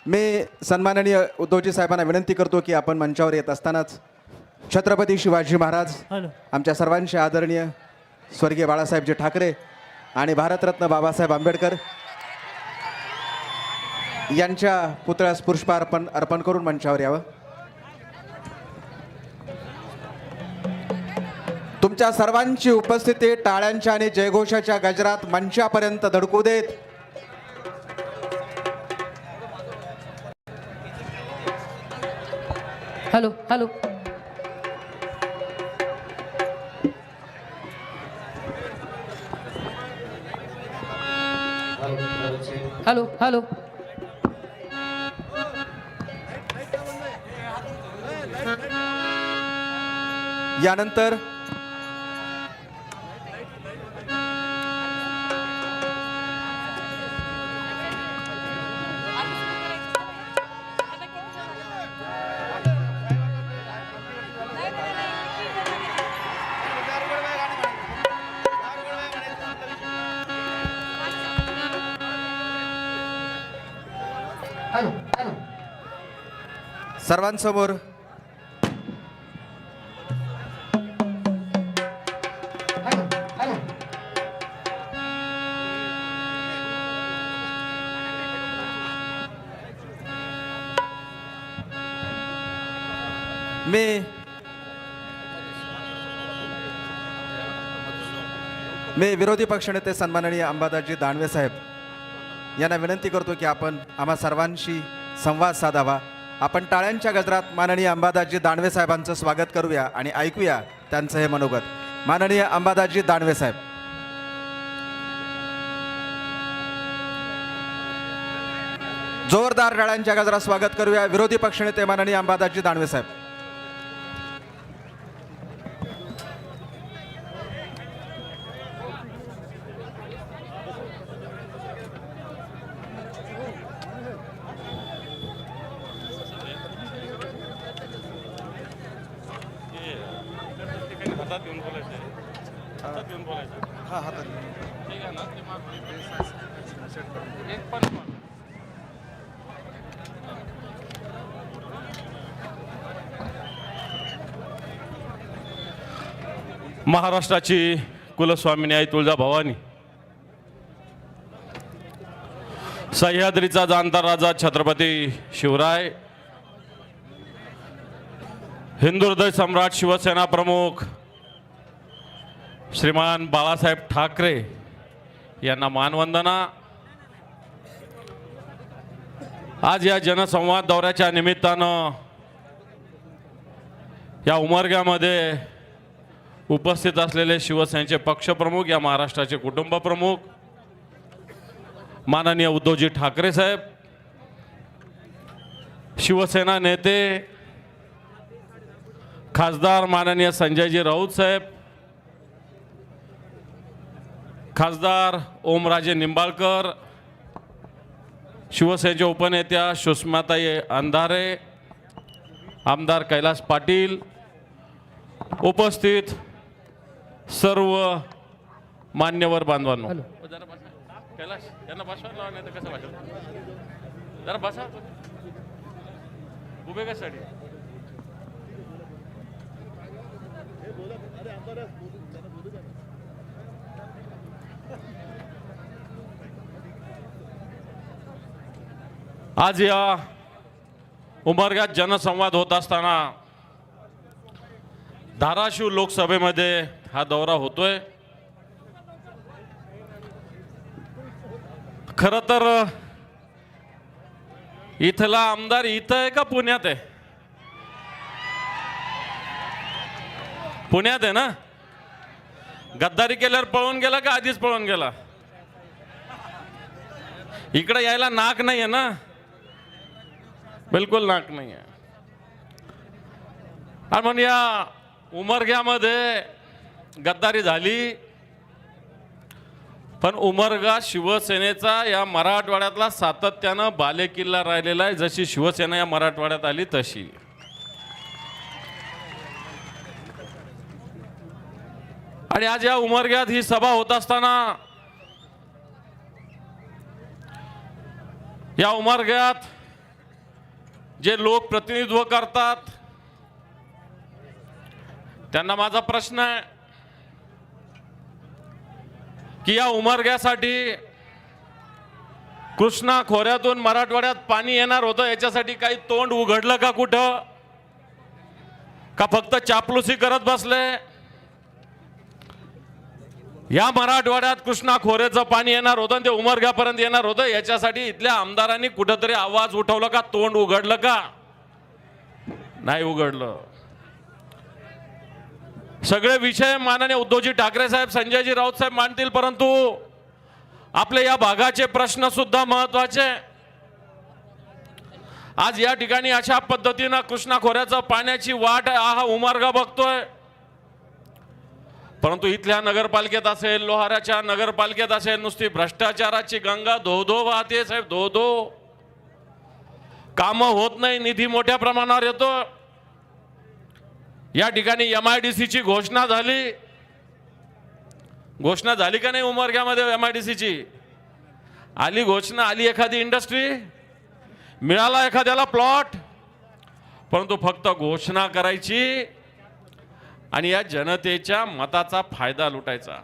मी सन्माननीय उद्धवजी साहेबांना विनंती करतो की आपण मंचावर येत असतानाच छत्रपती शिवाजी महाराज, आमच्या सर्वांचे आदरणीय स्वर्गीय बाळासाहेबजी ठाकरे आणि भारतरत्न बाबासाहेब आंबेडकर यांच्या पुतळ्यास पुष्पार्पण अर्पण करून मंचावर यावं. तुमच्या सर्वांची उपस्थिती टाळ्यांच्या आणि जयघोषाच्या गजरात मंचापर्यंत धडकू देत. हॅलो हॅलो हॅलो हॅलो यानंतर हॅलो हॅलो सर्वांसमोर हॅलो हॅलो मी विरोधी पक्षनेते सन्माननीय अंबादासजी दानवे साहेब यांना विनंती करतो की आपण आम्हा सर्वांशी संवाद साधावा. आपण टाळ्यांच्या गजरात माननीय अंबादासजी दानवे साहेबांचं स्वागत करूया आणि ऐकूया त्यांचं हे मनोगत. माननीय अंबादासजी दानवे साहेब. जोरदार टाळ्यांच्या गजरात स्वागत करूया विरोधी पक्षनेते माननीय अंबादासजी दानवे साहेब. महाराष्ट्राची कुलस्वामिनी आई तुळजाभवानी, सह्याद्रीचा जाणता राजा छत्रपती शिवराय, हिंदू हृदय सम्राट शिवसेना प्रमुख श्रीमान बाळासाहेब ठाकरे यांना मानवंदना. आज या जनसंवाद दौऱ्याच्या निमित्तानं या उमरग्यामध्ये उपस्थित असलेले शिवसेनेचे पक्षप्रमुख, या महाराष्ट्राचे कुटुंब प्रमुख माननीय उद्धवजी ठाकरे साहेब, शिवसेना नेते खासदार माननीय संजयजी राऊत साहेब, खासदार ओमराजे निंबाळकर, शिवसेनेच्या उपनेत्या सुषमाताई अंधारे, आमदार कैलास पाटील, उपस्थित सर्व मान्यवर बांधवांनो. कैलास यांना बसवा, नाही तर कसं बसवा, जरा बसा, उभे कशासाठी. आज या उमरग्यात जनसंवाद होत असताना धाराशिव लोकसभेमध्ये हा दौरा होतोय. खरं तर इथला आमदार इथं आहे का पुण्यात आहे? पुण्यात आहे ना. गद्दारी केल्यावर पळून गेला का आधीच पळून गेला? इकडे यायला नाक नाही आहे ना, बिलकुल नाक नाही आहे. आणि म्हणून या उमरग्यामध्ये गद्दारी झाली, पण उमरगा शिवसेनेचा या मराठवाड्यातला सातत्यानं बालेकिल्ला राहिलेला आहे. जशी शिवसेना या मराठवाड्यात आली तशी. आणि आज या उमरग्यात ही सभा होत असताना या उमरग्यात जे लोक प्रतिनिधित्व करतात त्यांना माझा प्रश्न आहे की या उमरग्यासाठी कृष्णा खोऱ्यातून मराठवाड्यात पाणी येणार होतं, याच्यासाठी काही तोंड उघडलं का कुठं, का फक्त चापलुसी करत बसले? या मराठवाड्यात कृष्णा खोऱ्याचं पाणी येणार होतं आणि ते उमरग्यापर्यंत येणार होतं, याच्यासाठी इथल्या आमदारांनी कुठंतरी आवाज उठवला का, तोंड उघडलं का? नाही उघडलं. सगळे विषय माननीय उद्धवजी ठाकरे साहेब, संजयजी राऊत साहेब मांडतील, परंतु आपल्या या भागाचे प्रश्न सुद्धा महत्वाचे. आज या ठिकाणी अशा पद्धतीनं कृष्णा खोऱ्याचं पाण्याची वाट हा उमरगा बघतोय, परंतु इथल्या नगरपालिकेत असेल, लोहाराच्या नगरपालिकेत असेल, नुसती भ्रष्टाचाराची गंगा धो धो वाहते साहेब, धो धो. कामं होत नाही, निधी मोठ्या प्रमाणावर येतो. या ठिकाणी MIDC ची घोषणा झाली. घोषणा झाली का नाही उमरग्यामध्ये? MIDC ची आली घोषणा, आली एखादी इंडस्ट्री, मिळाला एखाद्याला प्लॉट, परंतु फक्त घोषणा करायची आणि या जनतेच्या मताचा फायदा लुटायचा.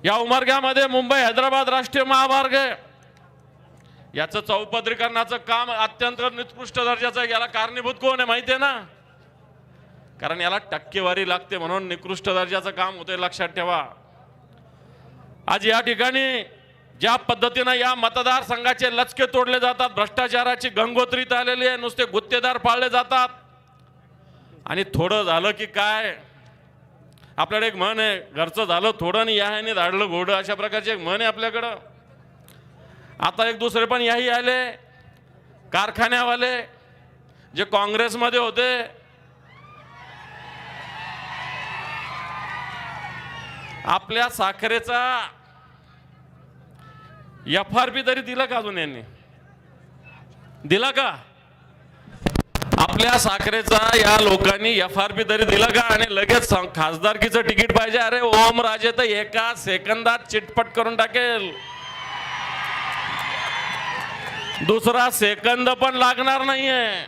या उमरग्यामध्ये मुंबई हैदराबाद राष्ट्रीय महामार्ग आहे, याचं चौपदरीकरणाचं काम अत्यंत निकृष्ट दर्जाचं आहे. याला कारणीभूत कोण आहे माहिती आहे ना? कारण याला टक्केवारी लागते म्हणून निकृष्ट दर्जाचं काम होते, लक्षात ठेवा. आज या ठिकाणी ज्या पद्धतीनं या मतदारसंघाचे लचके तोडले जातात, भ्रष्टाचाराची गंगोत्री आलेली आहे, नुसते गुत्तेदार पाळले जातात. आणि थोडं झालं की काय, आपल्याकडे एक म्हण आहे, घरचं झालं थोडं आणि याने धाडलं घोडं, अशा प्रकारची एक म्हण आहे आपल्याकडं. आता एक दुसरे पण याही आले, कारखान्यावाले जे काँग्रेसमध्ये होते, आपल्या साखरेचा FRP तरी दिला का अजून? यांनी दिला का? आपल्या साखरेचा या लोकांनी FRP तरी दिला का? आणि लगेच खासदारकीचं तिकीट पाहिजे. अरे ओमराजे तर एका सेकंदात चिटपट करून टाकेल, दुसरा सेकंद पण लागणार नाहीये.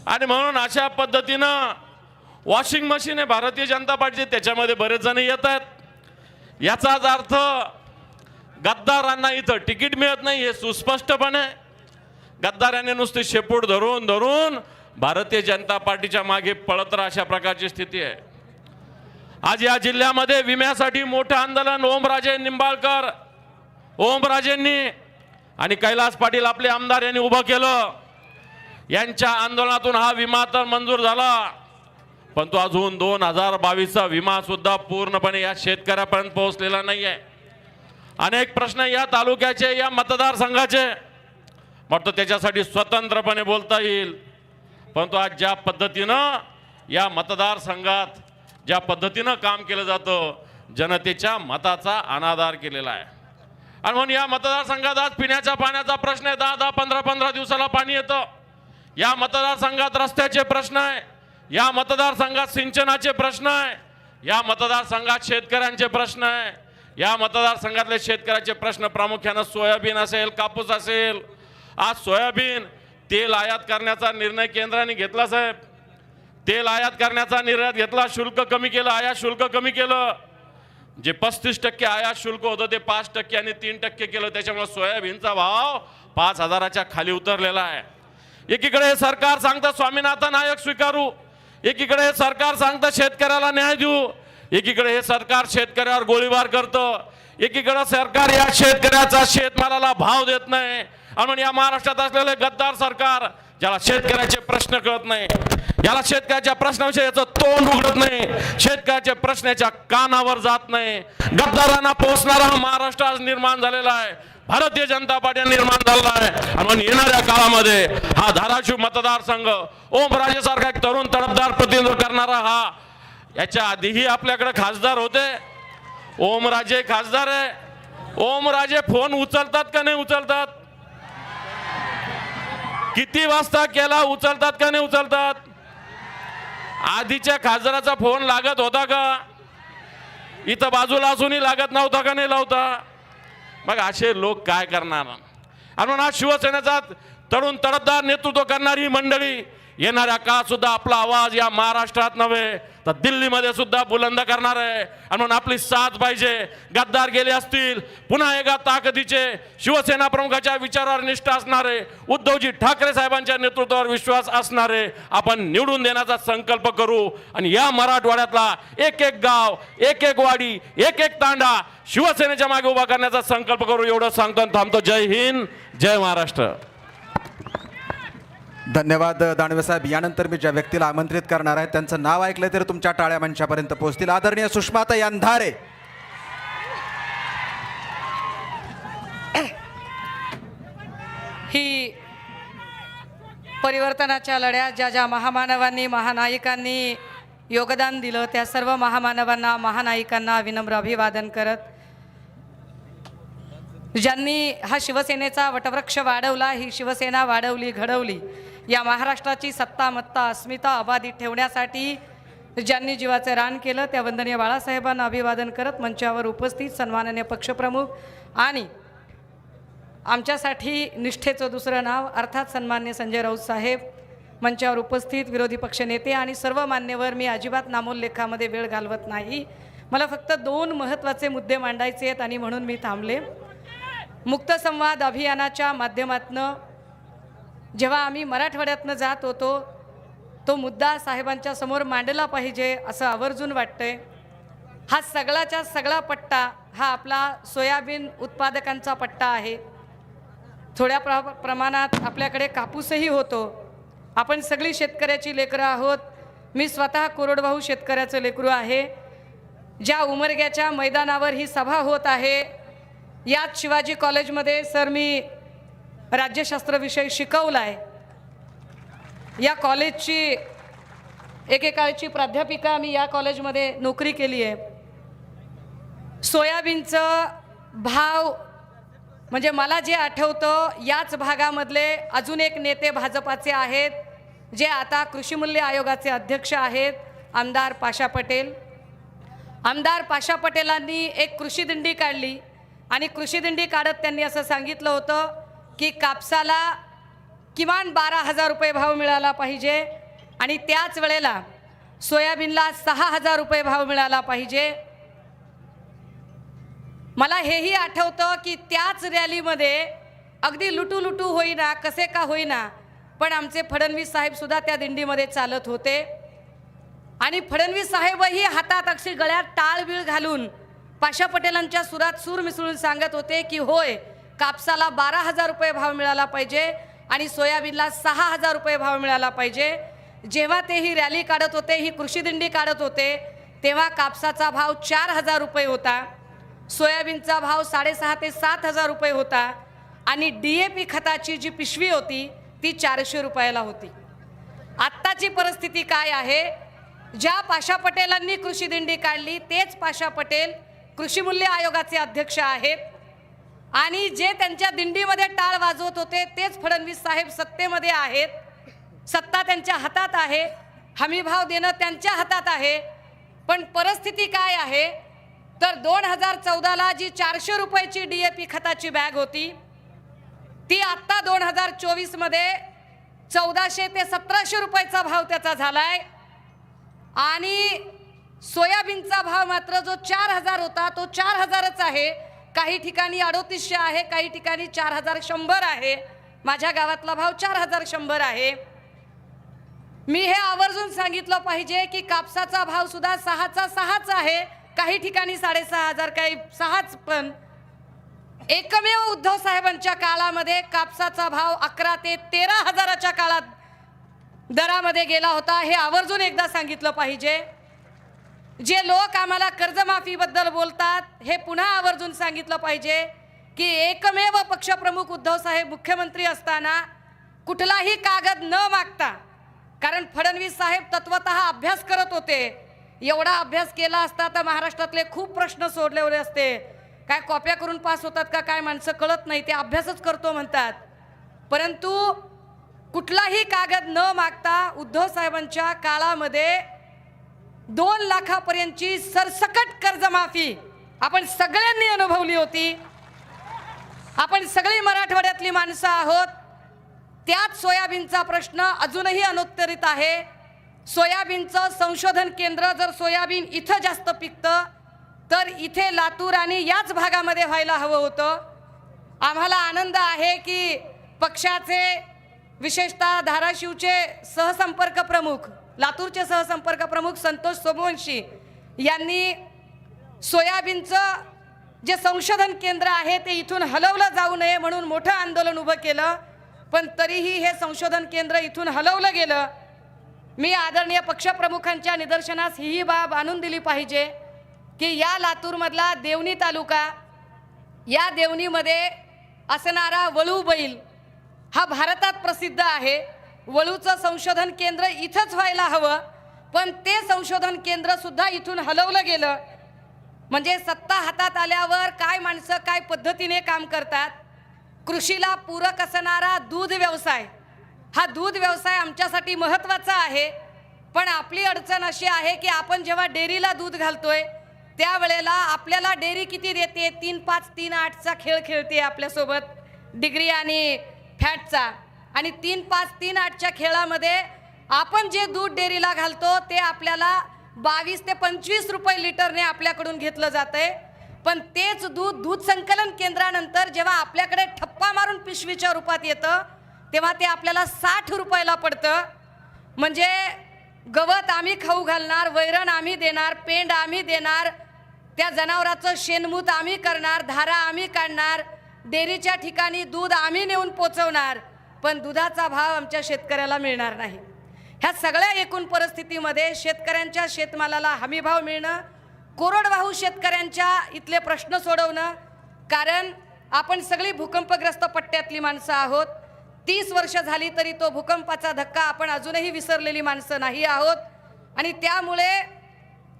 आणि म्हणून अशा पद्धतीनं वॉशिंग मशीन आहे भारतीय जनता पार्टी, त्याच्यामध्ये बरेच जण येत आहेत. याचाच अर्थ गद्दारांना इथं तिकीट मिळत नाही हे सुस्पष्टपणे. गद्दारांनी नुसती शेपूट धरून धरून भारतीय जनता पार्टीच्या मागे पळत राहा, अशा प्रकारची स्थिती आहे. आज या जिल्ह्यामध्ये विम्यासाठी मोठं आंदोलन ओमराजे निंबाळकर, ओमराजेंनी आणि कैलास पाटील आपले आमदार यांनी उभं केलं. यांच्या आंदोलनातून हा विमा तर मंजूर झाला, पण तो अजून 2022चा विमा सुद्धा पूर्णपणे या शेतकऱ्यापर्यंत पोहोचलेला नाहीये. अनेक प्रश्न या तालुक्याचे, या मतदारसंघाचे, वाटतं त्याच्यासाठी स्वतंत्रपणे बोलता येईल. परंतु आज ज्या पद्धतीनं या मतदारसंघात ज्या पद्धतीनं काम केलं जातं, जनतेच्या मताचा अनादर केलेला आहे. आणि म्हणून या मतदारसंघात आज पिण्याच्या पाण्याचा प्रश्न आहे. 10-10, 15-15 दिवसाला पाणी येतं. या मतदारसंघात रस्त्याचे प्रश्न आहे, या मतदारसंघात सिंचनाचे प्रश्न आहे, या मतदारसंघात शेतकऱ्यांचे प्रश्न आहे. या मतदारसंघातले शेतकऱ्याचे प्रश्न प्रामुख्याने सोयाबीन असेल, कापूस असेल. आज सोयाबीन तेल आयात करण्याचा निर्णय केंद्राने घेतला साहेब. तेल आयात करण्याचा निर्णय घेतला, शुल्क कमी केलं, आयात शुल्क कमी केलं. जे 35% आयात शुल्क होतं ते 5% आणि 3% केलं. त्याच्यामुळे सोयाबीनचा भाव 5,000च्या खाली उतरलेला आहे. एकीकडे हे सरकार सांगतं स्वामीनाथन आयोग स्वीकारू, एकीकडे हे सरकार सांगतं शेतकऱ्याला न्याय देऊ, एकीकडे हे सरकार शेतकऱ्यावर गोळीबार करतं, एकीकडे सरकार या शेतकऱ्याचा शेतमालाला भाव देत नाही. आणि या महाराष्ट्रात असलेले गद्दार सरकार, ज्याला शेतकऱ्याचे प्रश्न कळत नाही, याला शेतकऱ्याच्या प्रश्नाविषयी याचं तोंड उघडत नाही, शेतकऱ्याच्या प्रश्नाच्या कानावर जात नाही, गद्दारांना पोहोचणारा हा महाराष्ट्र आज निर्माण झालेला आहे, भारतीय जनता पार्टी निर्माण झालेला आहे. आणि येणाऱ्या काळामध्ये हा धाराशिव मतदारसंघ ओमराजे सारखा एक तरुण तडफदार प्रतिनिधित्व करणारा हा, याच्या आधीही आपल्याकडे खासदार होते, ओमराजे खासदार आहे. ओमराजे फोन उचलतात का नाही उचलतात? किती वाजता केला उचलतात का नाही उचलतात? आधीच्या खासदाराचा फोन लागत होता का? इथं बाजूला असूनही लागत नव्हता का नाही लावता? मग असे लोक काय करणार? आणि म्हणून आज शिवसेनेचा तरुण तडफदार नेतृत्व करणारी ही मंडळी येणाऱ्या काळात सुद्धा आपला आवाज या महाराष्ट्रात नव्हे तर दिल्लीमध्ये सुद्धा बुलंद करणार आहे. आणि म्हणून आपली साथ पाहिजे. गद्दार गेले असतील, पुन्हा एकदा ताकदीचे शिवसेना प्रमुखाच्या विचारावर निष्ठा असणारे, उद्धवजी ठाकरे साहेबांच्या नेतृत्वावर विश्वास असणारे आपण निवडून देण्याचा संकल्प करू. आणि या मराठवाड्यातला एक एक गाव, एक एक वाडी, एक एक तांडा शिवसेनेच्या मागे उभा करण्याचा संकल्प करू. एवढं सांगतो आणि थांबतो. जय हिंद, जय महाराष्ट्र. धन्यवाद दानवे साहेब. यानंतर मी ज्या व्यक्तीला आमंत्रित करणार आहे त्यांचं नाव ऐकलं तर तुमच्या टाळ्या मंचापर्यंत पोहोचतील. आदरणीय सुषमाताई अंधारे. ही परिवर्तनाच्या लढ्यात ज्या ज्या महामानवांनी महानायकांनी योगदान दिलं त्या सर्व महामानवांना महानायकांना विनम्र अभिवादन करत, ज्यांनी हा शिवसेनेचा वटवृक्ष वाढवला, ही शिवसेना वाढवली घडवली, या महाराष्ट्राची सत्ता मत्ता अस्मिता अबाधित ठेवण्यासाठी ज्यांनी जीवाचे रान केलं त्या वंदनीय बाळासाहेबांना अभिवादन करत मंचावर उपस्थित सन्माननीय पक्षप्रमुख आणि आमच्यासाठी निष्ठेचं दुसरं नाव अर्थात सन्मान्य संजय राऊत साहेब, मंचावर उपस्थित विरोधी पक्षनेते आणि सर्व मान्यवर, मी अजिबात नामोल्लेखामध्ये वेळ घालवत नाही. मला फक्त 2 महत्त्वाचे मुद्दे मांडायचे आहेत आणि म्हणून मी थांबले. मुक्त संवाद अभियानाच्या माध्यमातून जेव्हा आम्ही मराठवाड्यातनं जात होतो तो मुद्दा साहेबांच्या समोर मांडला पाहिजे असं आवर्जून वाटतंय. हा सगळाच्या सगळा पट्टा हा आपला सोयाबीन उत्पादकांचा पट्टा आहे. थोड्या प्रमाणात आपल्याकडे कापूसही होतो. आपण सगळी शेतकऱ्याची लेकरं आहोत. मी स्वतः कोरडवाहू शेतकऱ्याचं लेकरू आहे. ज्या उमरग्याच्या मैदानावर ही सभा होत आहे याच शिवाजी कॉलेजमध्ये सर मी राज्यशास्त्र विषय शिकवला आहे. या कॉलेजची एकेकाळची प्राध्यापिका, मी या कॉलेजमध्ये नोकरी केली आहे. सोयाबीनचं भाव म्हणजे मला जे आठवतं याच भागामधले अजून एक नेते भाजपाचे आहेत जे आता कृषी मूल्य आयोगाचे अध्यक्ष आहेत, आमदार पाशा पटेल. आमदार पाशा पटेलांनी एक कृषी दिंडी काढली आणि कृषी दिंडी काढत त्यांनी असं सांगितलं होतं की कापसाला किमान 12,000 रुपये भाव मिळाला पाहिजे आणि त्याच वेळेला सोयाबीनला 6,000 रुपये भाव मिळाला पाहिजे. मला हेही आठवतं की त्याच रॅलीमध्ये अगदी लुटू होईना कसे का होईना पण आमचे फडणवीस साहेब सुद्धा त्या दिंडीमध्ये चालत होते आणि फडणवीस साहेबही हातात अक्षी गळ्यात टाळबीळ घालून पाशा पटेलांच्या सुरात सूर मिसळून सांगत होते की होय कापसाला 12,000 रुपये भाव मिळाला पाहिजे आणि सोयाबीनला 6,000 रुपये भाव मिळाला पाहिजे. जेव्हा ते ही रॅली काढत होते, ही कृषी दिंडी काढत होते, तेव्हा कापसाचा भाव 4,000 रुपये होता, सोयाबीनचा भाव 6,500 ते 7,000 रुपये होता आणि DAP खताची जी पिशवी होती ती 400 रुपयाला होती. आत्ताची परिस्थिती काय आहे? ज्या पाशा पटेलांनी कृषी दिंडी काढली तेच पाशा पटेल कृषी मूल्य आयोगाचे अध्यक्ष आहेत आणि जे त्यांच्या दिंडीमध्ये टाळ वाजवत होते तेच फडणवीस साहेब सत्तेमध्ये आहेत. सत्ता त्यांच्या हातात आहे, हमी भाव देणं त्यांच्या हातात आहे. पण परिस्थिती काय आहे तर 2014ला जी 400 रुपयाची DAP खताची बॅग होती ती आत्ता 2024मध्ये 1400 ते 1700 रुपयाचा भाव त्याचा झालाय आणि सोयाबीनचा भाव मात्र जो 4,000 होता तो 4,000च आहे. काही ठिकाणी 3800 आहे, काही ठिकाणी 4,100 आहे. माझ्या गावातला भाव 4,100 आहे. मी हे आवर्जून सांगितलं पाहिजे की कापसाचा भाव सुद्धा 6च आहे, काही ठिकाणी 6,500, काही 6च. पण एकमेव उद्धव साहेबांच्या काळामध्ये कापसाचा भाव 11 ते 13,000च्या काळात दरामध्ये गेला होता. हे आवर्जून एकदा सांगितलं पाहिजे. जे लोक आम्हाला कर्जमाफीबद्दल बोलतात हे पुन्हा आवर्जून सांगितलं पाहिजे की एकमेव पक्षप्रमुख उद्धव साहेब मुख्यमंत्री असताना कुठलाही कागद न मागता, कारण फडणवीस साहेब तत्वतः अभ्यास करत होते, एवढा अभ्यास केला असता तर महाराष्ट्रातले खूप प्रश्न सोडलेले असते. काय कॉप्या करून पास होतात का काय माणसं कळत नाही, ते अभ्यासच करतो म्हणतात. परंतु कुठलाही कागद न मागता उद्धव साहेबांच्या काळामध्ये 2 लाखापर्यंतची सरसकट कर्जमाफी आपण सगळ्यांनी अनुभवली होती. आपण सगळी मराठवाड्यातली माणसं आहोत. त्याच सोयाबीनचा प्रश्न अजूनही अनुत्तरित आहे. सोयाबीनचं संशोधन केंद्र जर सोयाबीन इथं जास्त पिकतं तर इथे लातूर आणि याच भागामध्ये व्हायला हवं होतं. आम्हाला आनंद आहे की पक्षाचे विशेषतः धाराशिवचे सहसंपर्क प्रमुख, लातूरचे सहसंपर्क प्रमुख संतोष सोमवंशी यांनी सोयाबीनचं जे संशोधन केंद्र आहे ते इथून हलवलं जाऊ नये म्हणून मोठं आंदोलन उभं केलं, पण तरीही हे संशोधन केंद्र इथून हलवलं गेलं. मी आदरणीय पक्षप्रमुखांच्या निदर्शनास ही बाब आणून दिली पाहिजे की या लातूरमधला देवणी तालुका, या देवणीमध्ये असणारा वळू बैल हा भारतात प्रसिद्ध आहे. वळूचं संशोधन केंद्र इथंच व्हायला हवं, पण ते संशोधन केंद्र सुद्धा इथून हलवलं गेलं. म्हणजे सत्ता हातात आल्यावर काय माणसं काय पद्धतीने काम करतात. कृषीला पूरक असणारा दूध व्यवसाय, हा दूध व्यवसाय आमच्यासाठी महत्त्वाचा आहे, पण आपली अडचण अशी आहे की आपण जेव्हा डेअरीला दूध घालतोय त्यावेळेला आपल्याला डेअरी किती देते, 3-5 3-8चा खेळ खेळते आपल्यासोबत, डिग्री आणि फॅटचा. आणि 3-5 3-8च्या खेळामध्ये आपण जे दूध डेअरीला घालतो ते आपल्याला 22 ते 25 रुपये लिटरने आपल्याकडून घेतलं जातंय. पण तेच दूध दूध संकलन केंद्रानंतर जेव्हा आपल्याकडे ठप्पा मारून पिशवीच्या रूपात येतं तेव्हा ते आपल्याला 60 रुपयाला पडतं. म्हणजे गवत आम्ही खाऊ घालणार, वैरण आम्ही देणार, पेंड आम्ही देणार, त्या जनावराचं शेणमूत आम्ही करणार, धारा आम्ही काढणार, डेअरीच्या ठिकाणी दूध आम्ही नेऊन पोचवणार, पण दुधाचा भाव आमच्या शेतकऱ्याला मिळणार नाही. ह्या सगळ्या एकूण परिस्थितीमध्ये शेतकऱ्यांच्या शेतमालाला हमीभाव मिळणं, कोरडवाहू शेतकऱ्यांच्या इथले प्रश्न सोडवणं, कारण आपण सगळी भूकंपग्रस्त पट्ट्यातली माणसं आहोत. 30 वर्ष झाली तरी तो भूकंपाचा धक्का आपण अजूनही विसरलेली माणसं नाही आहोत. आणि त्यामुळे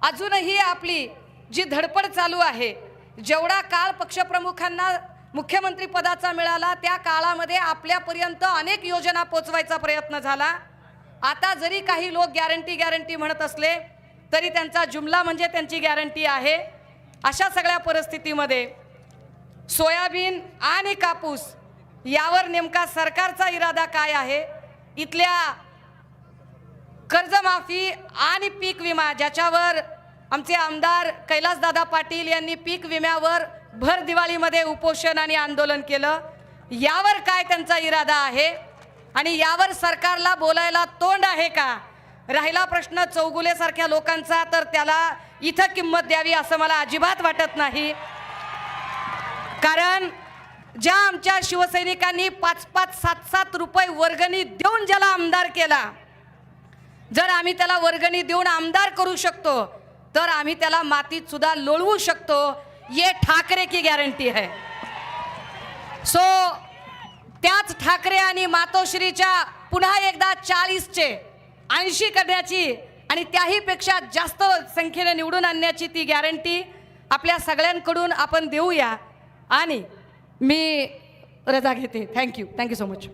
अजूनही आपली जी धडपड चालू आहे, जेवढा काळ पक्षप्रमुखांना मुख्यमंत्री पदाचा मिळाला त्या काळामध्ये आपल्यापर्यंत अनेक योजना पोचवायचा प्रयत्न झाला. आता जरी काही लोक गॅरंटी म्हणत असले तरी त्यांचा जुमला म्हणजे त्यांची गॅरंटी आहे. अशा सगळ्या परिस्थितीमध्ये सोयाबीन आणि कापूस यावर नेमका सरकारचा इरादा काय आहे? इथल्या कर्जमाफी आणि पीक विमा, ज्याच्यावर आमचे आमदार कैलासदादा पाटील यांनी पीक विम्यावर भर दिवाळीमध्ये उपोषण आणि आंदोलन केलं, यावर काय त्यांचा इरादा आहे आणि यावर सरकारला बोलायला तोंड आहे का? राहिला प्रश्न चौगुलेसारख्या लोकांचा, तर त्याला इथं किंमत द्यावी असं मला अजिबात वाटत नाही. कारण ज्या आमच्या शिवसैनिकांनी 5-5, 7-7 रुपये वर्गणी देऊन ज्याला आमदार केला, जर आम्ही त्याला वर्गणी देऊन आमदार करू शकतो तर आम्ही त्याला मातीत सुद्धा लोळवू शकतो. ये ठाकरे की गॅरंटी है. सो त्याच ठाकरे आणि मातोश्रीच्या पुन्हा एकदा 40चे 80 करण्याची आणि त्याही पेक्षा जास्त संख्येने निवडून आणण्याची ती गॅरंटी आपल्या सगळ्यांकडून आपण देऊया. आणि मी रजा घेते. Thank you so much.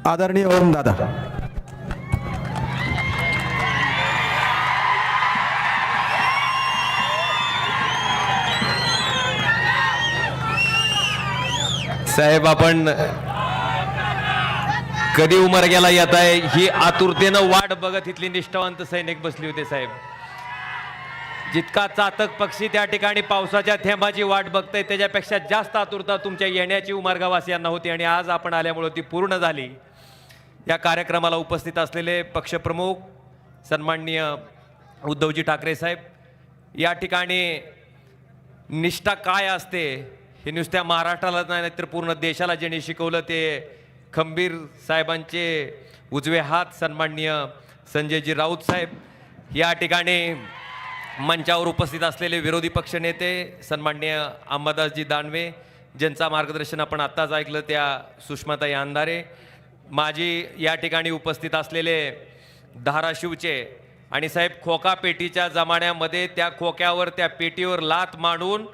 आदरणीय ओम दादा. साहेब, आपण कधी उमरग्याला येत आहे ही आतुरतेनं वाट बघत इथली निष्ठावंत सैनिक बसली होते. साहेब, जितका चातक पक्षी त्या ठिकाणी पावसाच्या थेंबाची वाट बघताय त्याच्यापेक्षा जास्त आतुरता तुमच्या येण्याची उमरगावासियांना होती आणि आज आपण आल्यामुळे ती पूर्ण झाली. या कार्यक्रमाला उपस्थित असलेले पक्षप्रमुख सन्माननीय उद्धवजी ठाकरे साहेब, या ठिकाणी निष्ठा काय असते हे नुसत्या महाराष्ट्राला नाही तर पूर्ण देशाला ज्यांनी शिकवलं ते खंबीर साहेबांचे उजवे हात सन्माननीय संजयजी राऊत साहेब, या ठिकाणी मंचावर उपस्थित असलेले विरोधी पक्षनेते सन्माननीय अंबादासजी दानवे, ज्यांचं मार्गदर्शन आपण आत्ताच ऐकलं, त्या सुषमाताई अंधारे, माजी या ठिकाणी उपस्थित असलेले धाराशिवचे आणि साहेब, खोका पेटीच्या जमान्यामध्ये त्या खोक्यावर त्या पेटीवर लात मांडून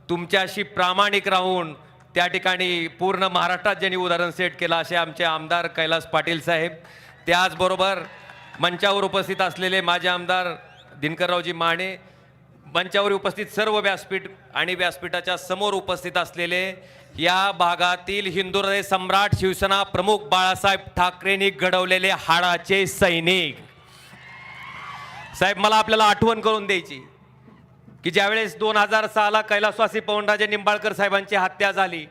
तुमच्याशी प्रामाणिक राहून त्या ठिकाणी पूर्ण महाराष्ट्रात ज्यांनी उदाहरण सेट केलं असे आमचे आमदार कैलास पाटील साहेब, त्याचबरोबर मंचावर उपस्थित असलेले माझे आमदार दिनकररावजी माने, मंचावर उपस्थित सर्व व्यासपीठ आणि व्यासपीठाच्या समोर उपस्थित असलेले या भागातील हिंदू हृदय सम्राट शिवसेना प्रमुख बाळासाहेब ठाकरेंनी घडवलेले हाडाचे सैनिक. साहेब, मला आपल्याला आठवण करून द्यायची की ज्यावेळेस 2006ला कैलासवासी पवनराजे निंबाळकर साहेबांची हत्या झाली,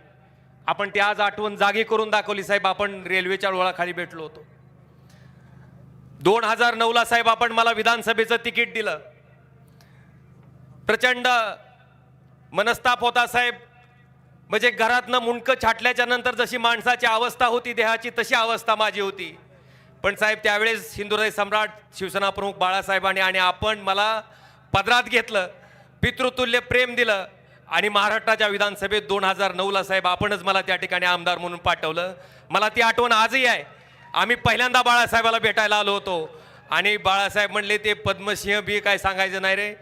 आपण ती आज आठवण जागी करून दाखवली. साहेब, आपण रेल्वेच्या रुळाखाली भेटलो होतो. 2009ला साहेब आपण मला विधानसभेचं तिकीट दिलं. प्रचंड मनस्ताप होता साहेब. म्हणजे घरातनं मुंडकं छाटल्याच्या नंतर जशी माणसाची अवस्था होती देहाची, तशी अवस्था माझी होती. पण साहेब, त्यावेळेस हिंदू हृदय सम्राट शिवसेना प्रमुख बाळासाहेबांनी आणि आपण मला पदरात घेतलं, पितृतुल्य प्रेम दिलं आणि महाराष्ट्राच्या विधानसभेत 2009ला साहेब आपणच मला त्या ठिकाणी आमदार म्हणून पाठवलं. मला ती आठवण आजही आहे. आम्ही पहिल्यांदा बाळासाहेबाला भेटायला आलो होतो आणि बाळासाहेब म्हणले, ते पद्मसिंह बी काय सांगायचं नाही रे,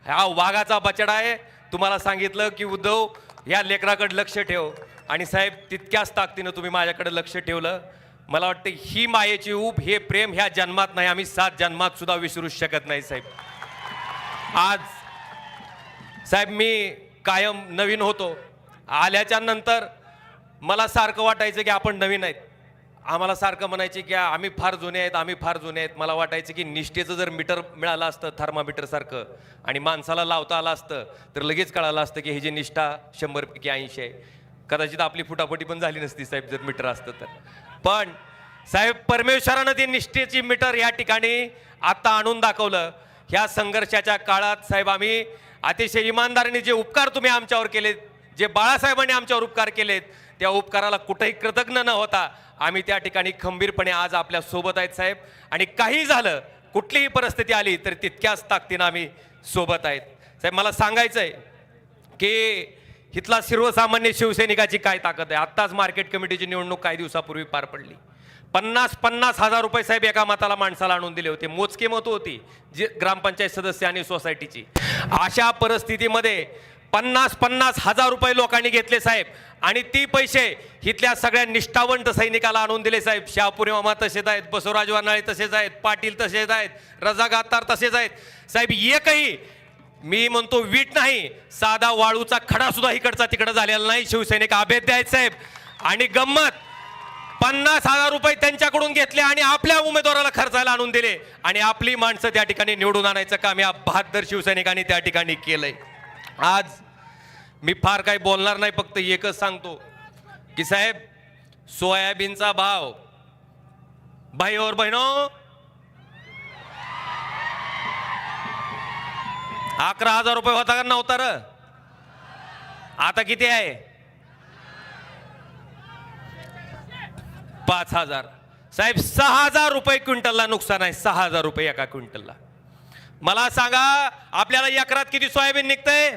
हा वाघाचा बछडा आहे. तुम्हाला सांगितलं की उद्धव या लेकराकडे लक्ष ठेव. आणि साहेब, तितक्याच ताकदीनं तुम्ही माझ्याकडे लक्ष ठेवलं. मला वाटतं ही मायेची ऊब, हे प्रेम ह्या जन्मात नाही, आम्ही 7 जन्मात सुद्धा विसरूच शकत नाही साहेब. आज साहेब मी कायम नवीन होतो. आल्याच्या नंतर मला सारखं वाटायचं की आपण नवीन आहेत. आम्हाला सारखं म्हणायचे की आम्ही फार जुने आहेत, आम्ही फार जुने आहेत. मला वाटायचं की निष्ठेचं जर मीटर मिळालं असतं थर्मामीटरसारखं आणि माणसाला लावता आलं असतं तर लगेच कळालं असतं की ही जी निष्ठा 100 पैकी 80 आहे. कदाचित आपली फुटाफुटी पण झाली नसती साहेब जर मीटर असतं तर. पण साहेब, परमेश्वरानं ते निष्ठेची मीटर या ठिकाणी आता आणून दाखवलं. ह्या संघर्षाच्या काळात साहेब आम्ही अतिशय इमानदारीने जे उपकार तुम्ही आमच्यावर केलेत, जे बाळासाहेबांनी आमच्यावर उपकार केलेत, त्या उपकाराला कुठेही कृतज्ञ न होता आम्ही त्या ठिकाणी खंबीरपणे आज आपल्या सोबत आहेत साहेब. आणि काही झालं, कुठलीही परिस्थिती आली तर तितक्याच ताकदीनं आम्ही सोबत आहेत साहेब. मला सांगायचं आहे की इथला सर्वसामान्य शिवसैनिकाची काय ताकद आहे. आत्ताच मार्केट कमिटीची निवडणूक काही दिवसापूर्वी पार पडली. 50-50 हजार रुपये साहेब एका मताला माणसाला आणून दिले होते. मोजके मतं होती जी ग्रामपंचायत सदस्य आणि सोसायटीची. अशा परिस्थितीमध्ये 50-50 हजार रुपये लोकांनी घेतले साहेब आणि ती पैसे इथल्या सगळ्या निष्ठावंत सैनिकाला आणून दिले साहेब. शहापुरी मामा तसेच आहेत, बसवराज वानाळे तसेच आहेत, पाटील तसेच आहेत, रजा गातार तसेच आहेत साहेब. एकही मी म्हणतो वीट नाही, साधा वाळूचा खडा सुद्धा इकडचा तिकडं झालेला नाही. शिवसैनिक अभेद्य आहेत साहेब. आणि गंमत, 50,000 रुपये त्यांच्याकडून घेतले आणि आपल्या उमेदवाराला खर्चायला आणून दिले आणि आपली माणसं त्या ठिकाणी निवडून आणायचं काम या 72 शिवसैनिकांनी त्या ठिकाणी केलंय. आज मी फार काही बोलणार नाही, फक्त एकच सांगतो की साहेब, सोयाबीनचा भाव भाई और बहिणो 11,000 रुपये होता का नव्हता र? आता किती आहे? 5,000 साहेब. 6,000 रुपये क्विंटलला नुकसान आहे. 6,000 रुपये एका क्विंटलला. मला सांगा, आपल्याला एकरात किती सोयाबीन निघतंय?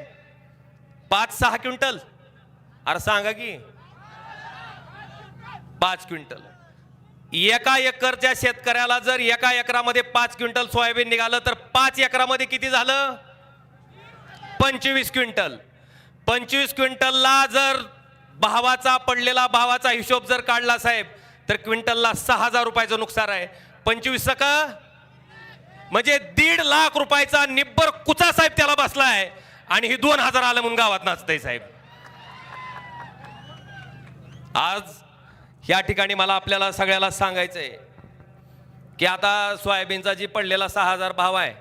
5-6 क्विंटल. अरे सांगा की 5 क्विंटल. एका एकरच्या शेतकऱ्याला जर एका एकरामध्ये 5 क्विंटल सोयाबीन निघालं तर 5 एकरामध्ये किती झालं? 25 क्विंटल. 25 क्विंटलला जर भावाचा पडलेला भावाचा हिशोब जर काढला साहेब तर क्विंटलला 6,000 रुपयाचं नुकसान आहे. 25 का म्हणजे 1.5 लाख रुपयाचा निब्बर कुचा साहेब त्याला बसलाय आणि ही 2,000 आलं म्हणून गावात नाचतंय साहेब. आज या ठिकाणी मला आपल्याला सगळ्याला सांगायचंय की आता सोयाबीनचा जी पडलेला 6,000 भाव आहे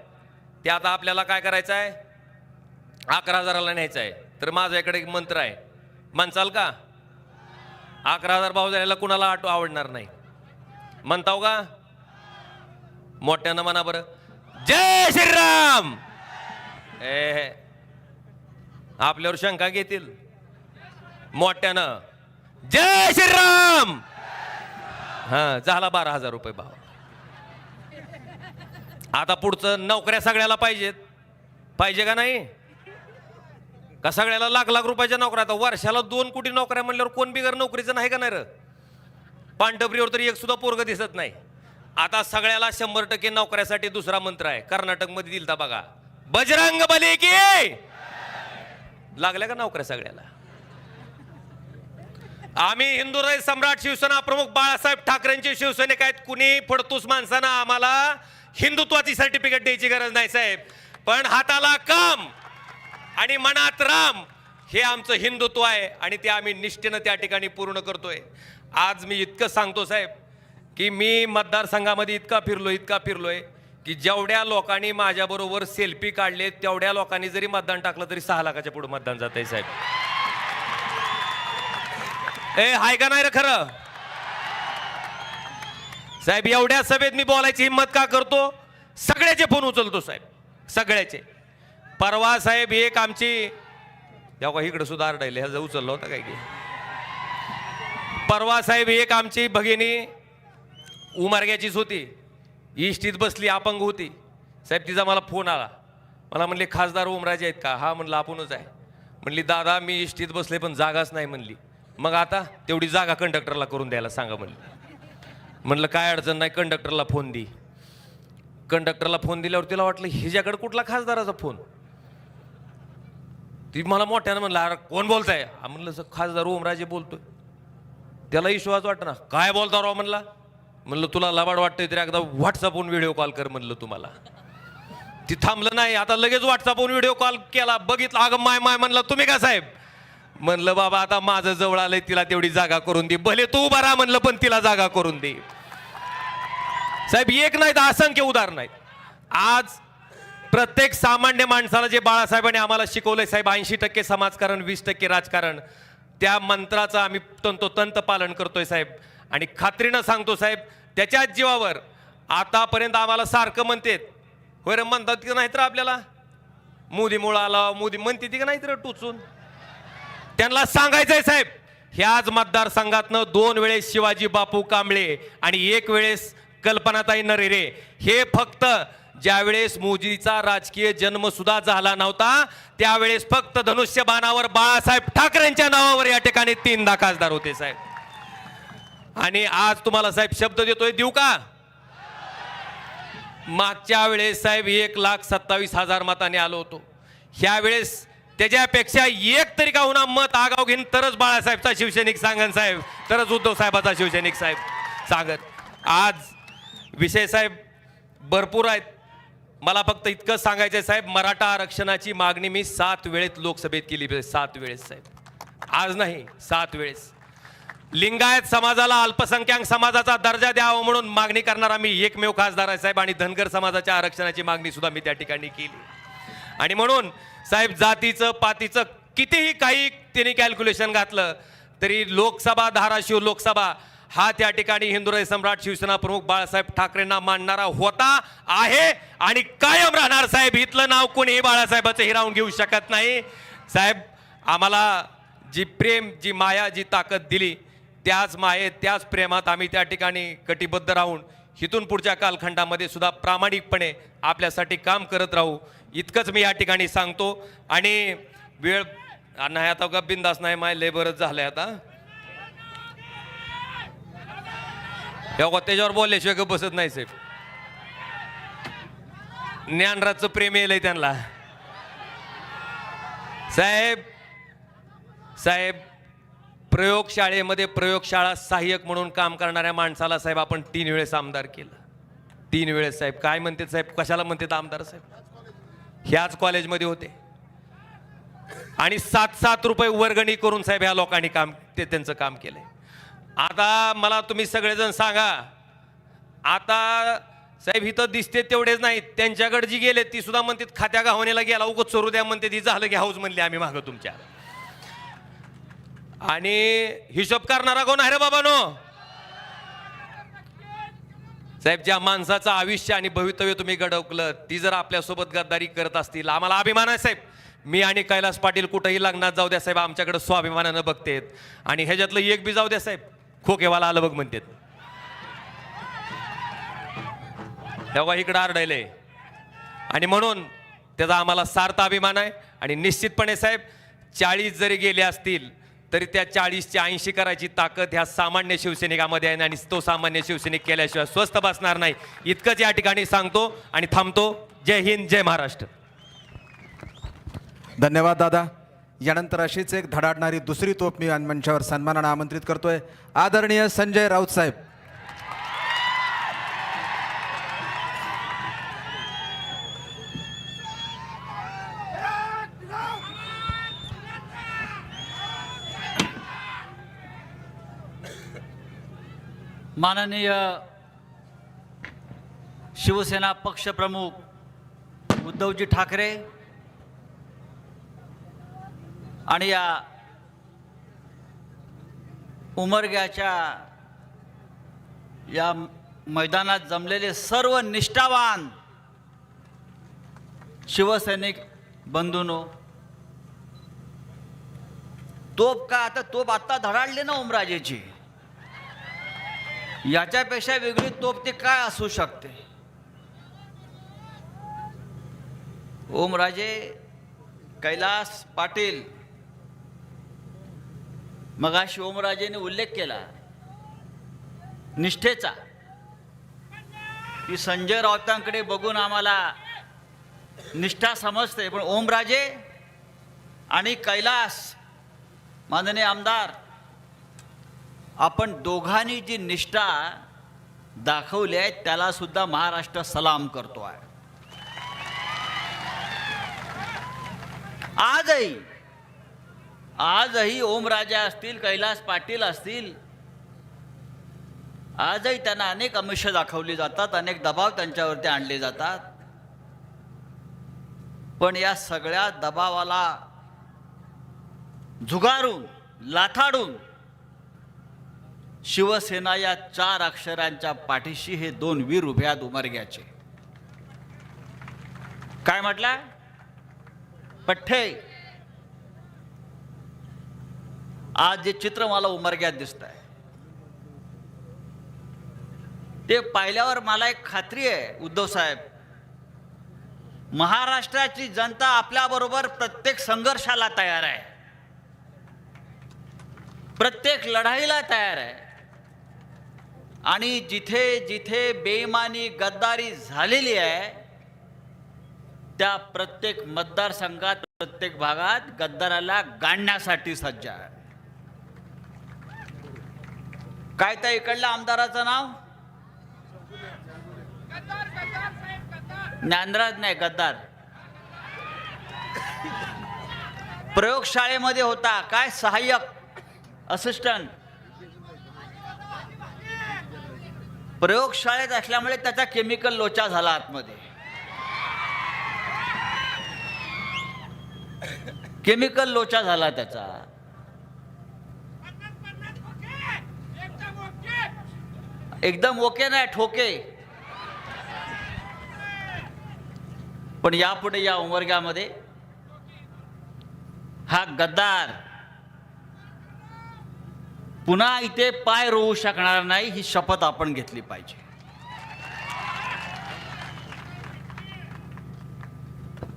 ते आता आपल्याला काय करायचं आहे? 11,000ला न्यायचं आहे. तर माझ्या इकडे एक मंत्र आहे, म्हणचाल का? 11,000 भाव जायला कुणाला आवडणार नाही, म्हणताव का? मोठ्यानं म्हणा बरं, जय श्रीराम. आपल्यावर शंका घेतील. मोठ्यानं जय श्रीराम. हा, झाला 12,000 रुपये भाव. आता पुढचं नोकऱ्या सगळ्याला पाहिजेत, पाहिजे का नाही? का सगळ्याला लाख रुपयाच्या नोकऱ्या? आता वर्षाला 2 कोटी नोकऱ्या म्हणल्यावर कोण बिगर नोकरीचं नाही का नाही र? पांढरपुरीवर तरी एक सुद्धा पोरग दिसत नाही. आता सगळ्याला 100% नोकऱ्यासाठी दुसरा मंत्र आहे, कर्नाटकमध्ये दिलता बघा, बजरंग बली की. लागल्या का नोकऱ्या सगळ्याला? आम्ही हिंदू हृदय सम्राट शिवसेना प्रमुख बाळासाहेब ठाकरेंचे शिवसैनिक आहेत. कुणी फडतूस माणसांना आम्हाला हिंदुत्वाची सर्टिफिकेट द्यायची गरज नाही साहेब. पण हाताला काम, आणि मनात राम हे आमचं हिंदुत्व आहे आणि ते आम्ही निष्ठेनं त्या ठिकाणी पूर्ण करतोय. आज मी इतकं सांगतो साहेब की मी मतदारसंघामध्ये इतका फिरलोय की जेवढ्या लोकांनी माझ्याबरोबर सेल्फी काढले तेवढ्या लोकांनी जरी मतदान टाकलं तरी 6 लाखाच्या पुढे मतदान जात आहे साहेब. हाय का नाही रे खरं साहेब? एवढ्या सभेत मी बोलायची हिंमत का करतो? सगळ्याचे फोन उचलतो साहेब, सगळ्याचे. परवा साहेब एक आमची इकडे सुद्धा आरडायले ह्याचा उचललं होतं काय की परवा साहेब एक आमची भगिनी उमारग्याचीच होती, इष्टीत बसली, अपंग होती साहेब. तिचा मला फोन आला, मला म्हणले खासदार ओमराजे आहेत का? हा म्हणलं आपणच आहे. म्हणली दादा मी इष्टीत बसले पण जागाच नाही म्हणली. मग आता तेवढी जागा कंडक्टरला करून द्यायला सांगा म्हणली. म्हणलं काय अडचण नाही, कंडक्टरला फोन दी. कंडक्टरला फोन दिल्यावर तिला वाटलं हिच्याकडे कुठला खासदाराचा फोन. ती मला मोठ्यानं म्हणलं अरे कोण बोलताय? म्हणलं खासदार ओमराजे बोलतोय. त्याला विश्वास वाटत ना, काय बोलता राव म्हणला. म्हणलं तुला लबाड वाटतंय तरी एकदा व्हॉट्सअपवरून व्हिडिओ कॉल कर म्हणलं तुम्हाला. ती थांबलं नाही, आता लगेच व्हॉट्सअपवरून व्हिडिओ कॉल केला, बघितलं अगं माय म्हणलं तुम्ही का साहेब? म्हणलं बाबा आता माझं जवळ आलंय, तिला तेवढी जागा करून दे. भले तू उभा राहा म्हणलं पण तिला जागा करून दे. साहेब एक नाही तर असंख्य उदाहरण आहेत. आज प्रत्येक सामान्य माणसाला जे बाळासाहेबांनी आम्हाला शिकवलंय साहेब, 80% समाजकारण 20% राजकारण, त्या मंत्राचं आम्ही तंतोतंत पालन करतोय साहेब. आणि खात्रीनं सांगतो साहेब त्याच्याच जीवावर आतापर्यंत आम्हाला सारखं म्हणतात होय म्हणतात की नाही तर आपल्याला मोदी मुळे आला, मोदी म्हणते ती का नाही तर टुचून. त्यांना सांगायचंय साहेब ह्याच मतदारसंघातनं 2 वेळेस शिवाजी बापू कांबळे आणि 1 वेळेस कल्पनाताई नरेरे, हे फक्त ज्यावेळेस मोदीचा राजकीय जन्म सुद्धा झाला नव्हता त्यावेळेस फक्त धनुष्यबाणावर बाळासाहेब ठाकरेंच्या नावावर या ठिकाणी 3दा खासदार होते साहेब. आणि आज तुम्हाला साहेब शब्द देतोय, देऊ का? मागच्या वेळेस साहेब 1,27,000 मतांनी आलो होतो. ह्या वेळेस त्याच्यापेक्षा एक तरी का होणार मत आगाव घेईन तरच बाळासाहेबचा शिवसैनिक सांगन साहेब, तरच उद्धव साहेबाचा शिवसैनिक साहेब सांगत. आज विषय साहेब भरपूर आहेत. मला फक्त इतकं सांगायचंय साहेब, मराठा आरक्षणाची मागणी मी 7 वेळेत लोकसभेत केली, 7 वेळेस साहेब, आज नाही 7 वेळेस. लिंगायत समाजाला अल्पसंख्याक समाजाचा दर्जा द्यावा म्हणून मागणी करणारा मी एकमेव खासदार आहे साहेब. आणि धनगर समाजाच्या आरक्षणाची मागणी सुद्धा मी त्या ठिकाणी केली. आणि म्हणून साहेब जातीचं पातीचं कितीही काही त्यांनी कॅल्क्युलेशन घातलं तरी लोकसभा, धाराशिव लोकसभा हा त्या ठिकाणी हिंदुराय सम्राट शिवसेना प्रमुख बाळासाहेब ठाकरेंना मानणारा होता, आहे आणि कायम राहणार साहेब. इथलं नाव कोणीही बाळासाहेबाचं हिरावून घेऊ शकत नाही साहेब. आम्हाला जी प्रेम, जी माया, जी ताकद दिली त्याच मायेत, त्याच प्रेमात आम्ही त्या ठिकाणी कटिबद्ध राहून इथून पुढच्या कालखंडामध्ये सुद्धा प्रामाणिकपणे आपल्यासाठी काम करत राहू, इतकंच मी या ठिकाणी सांगतो. आणि वेळ नाही आता का बिंदास नाही, माय लय बरंच झालंय आता. त्याच्यावर बोलल्याशिवाय का बसत नाही साहेब. ज्ञानराजचं प्रेम येलंय त्यांना साहेब. साहेब प्रयोगशाळेमध्ये प्रयोगशाळा सहाय्यक म्हणून काम करणाऱ्या माणसाला साहेब आपण 3 वेळेस आमदार केलं. 3 वेळेस साहेब. काय म्हणतात साहेब, कशाला म्हणतात आमदार साहेब? ह्याच कॉलेजमध्ये होते आणि 7-7 रुपये वर्गणी करून साहेब ह्या लोकांनी काम त्यांचं काम केलंय. आता मला तुम्ही सगळेजण सांगा, आता साहेब इथं दिसते तेवढेच नाही, त्यांच्याकडे जी गेले ती सुद्धा म्हणतात खात्या गावणीला गेला उगत चोरू द्या म्हणते, ती झालं की हाऊस म्हणले आम्ही मागं तुमच्या. आणि हिशोब करणारा कोण आहे रे बाबानो? साहेब ज्या माणसाचं आयुष्य आणि भवितव्य तुम्ही घडवलं ती जर आपल्यासोबत गद्दारी करत असतील, आम्हाला अभिमान आहे साहेब. मी आणि कैलास पाटील कुठेही लग्नात जाऊ द्या साहेब, आमच्याकडे स्वाभिमानानं बघतेत. आणि ह्याच्यातलं एक बी जाऊ द्या साहेब, खोकेवाला आलं बघ म्हणतात, तेव्हा इकडं आरडायलंय. आणि म्हणून त्याचा आम्हाला सार्थ अभिमान आहे. आणि निश्चितपणे साहेब 40 जरी गेले असतील तरी त्या 40ची 80 करायची ताकद ह्या सामान्य शिवसैनिकामध्ये आहे. आणि तो सामान्य शिवसैनिक केल्याशिवाय स्वस्थ बसणार नाही, इतकंच या ठिकाणी सांगतो आणि थांबतो. जय हिंद, जय महाराष्ट्र. धन्यवाद दादा. यानंतर अशीच एक धडाडणारी दुसरी तोप मी मंचावर सन्मानानं आमंत्रित करतोय. आदरणीय संजय राऊत साहेब. माननीय शिवसेना पक्षप्रमुख उद्धवजी ठाकरे आणि या उमरग्याच्या या मैदानात जमलेले सर्व निष्ठावान शिवसैनिक बंधूंनो, तोप आता धडाडली ना ओमराजेची, याच्यापेक्षा वेगळी तोप ती काय असू शकते? ओमराजे कैलास पाटील, मगाशी ओमराजेने उल्लेख केला निष्ठेचा, की संजय राऊतांकडे बघून आम्हाला निष्ठा समजते, पण ओमराजे आणि कैलास माननीय आमदार, आपण दोघांनी जी निष्ठा दाखवली आहे त्याला सुद्धा महाराष्ट्र सलाम करतो आहे. आजही ओमराजे असतील, कैलास पाटील असतील, आजही त्यांना अनेक आमिष दाखवली जातात, अनेक दबाव त्यांच्यावरती आणले जातात, पण या सगळ्या दबावाला झुगारून लाथाडून शिवसेना या 4 अक्षरांच्या पाठीशी हे 2 वीर उभे आहेत उमरग्याचे. काय म्हटलं? पठ्ठे. आज जे चित्र मला उमरग्यात दिसत आहे ते पाहिल्यावर मला एक खात्री आहे, उद्धव साहेब, महाराष्ट्राची जनता आपल्याबरोबर प्रत्येक संघर्षाला तयार आहे, प्रत्येक लढाईला तयार आहे, आणि जिथे जिथे बेईमानी गद्दारी झालेली आहे त्या प्रत्येक मतदारसंघात, प्रत्येक भागात गद्दाराला गाडण्यासाठी सज्ज आहे. काय त्या इकडल्या आमदाराचं नाव? ज्ञानराज नाही, गद्दार. प्रयोगशाळेमध्ये होता, काय सहाय्यक असिस्टंट. प्रयोगशाळेत असल्यामुळे त्याचा केमिकल लोचा झाला आतमध्ये, केमिकल लोचा झाला त्याचा. एकदम ओके नाही, ठोके. पण यापुढे या उमरग्यामध्ये हा गद्दार पुन्हा इथे पाय रोवू शकणार नाही, ही शपथ आपण घेतली पाहिजे.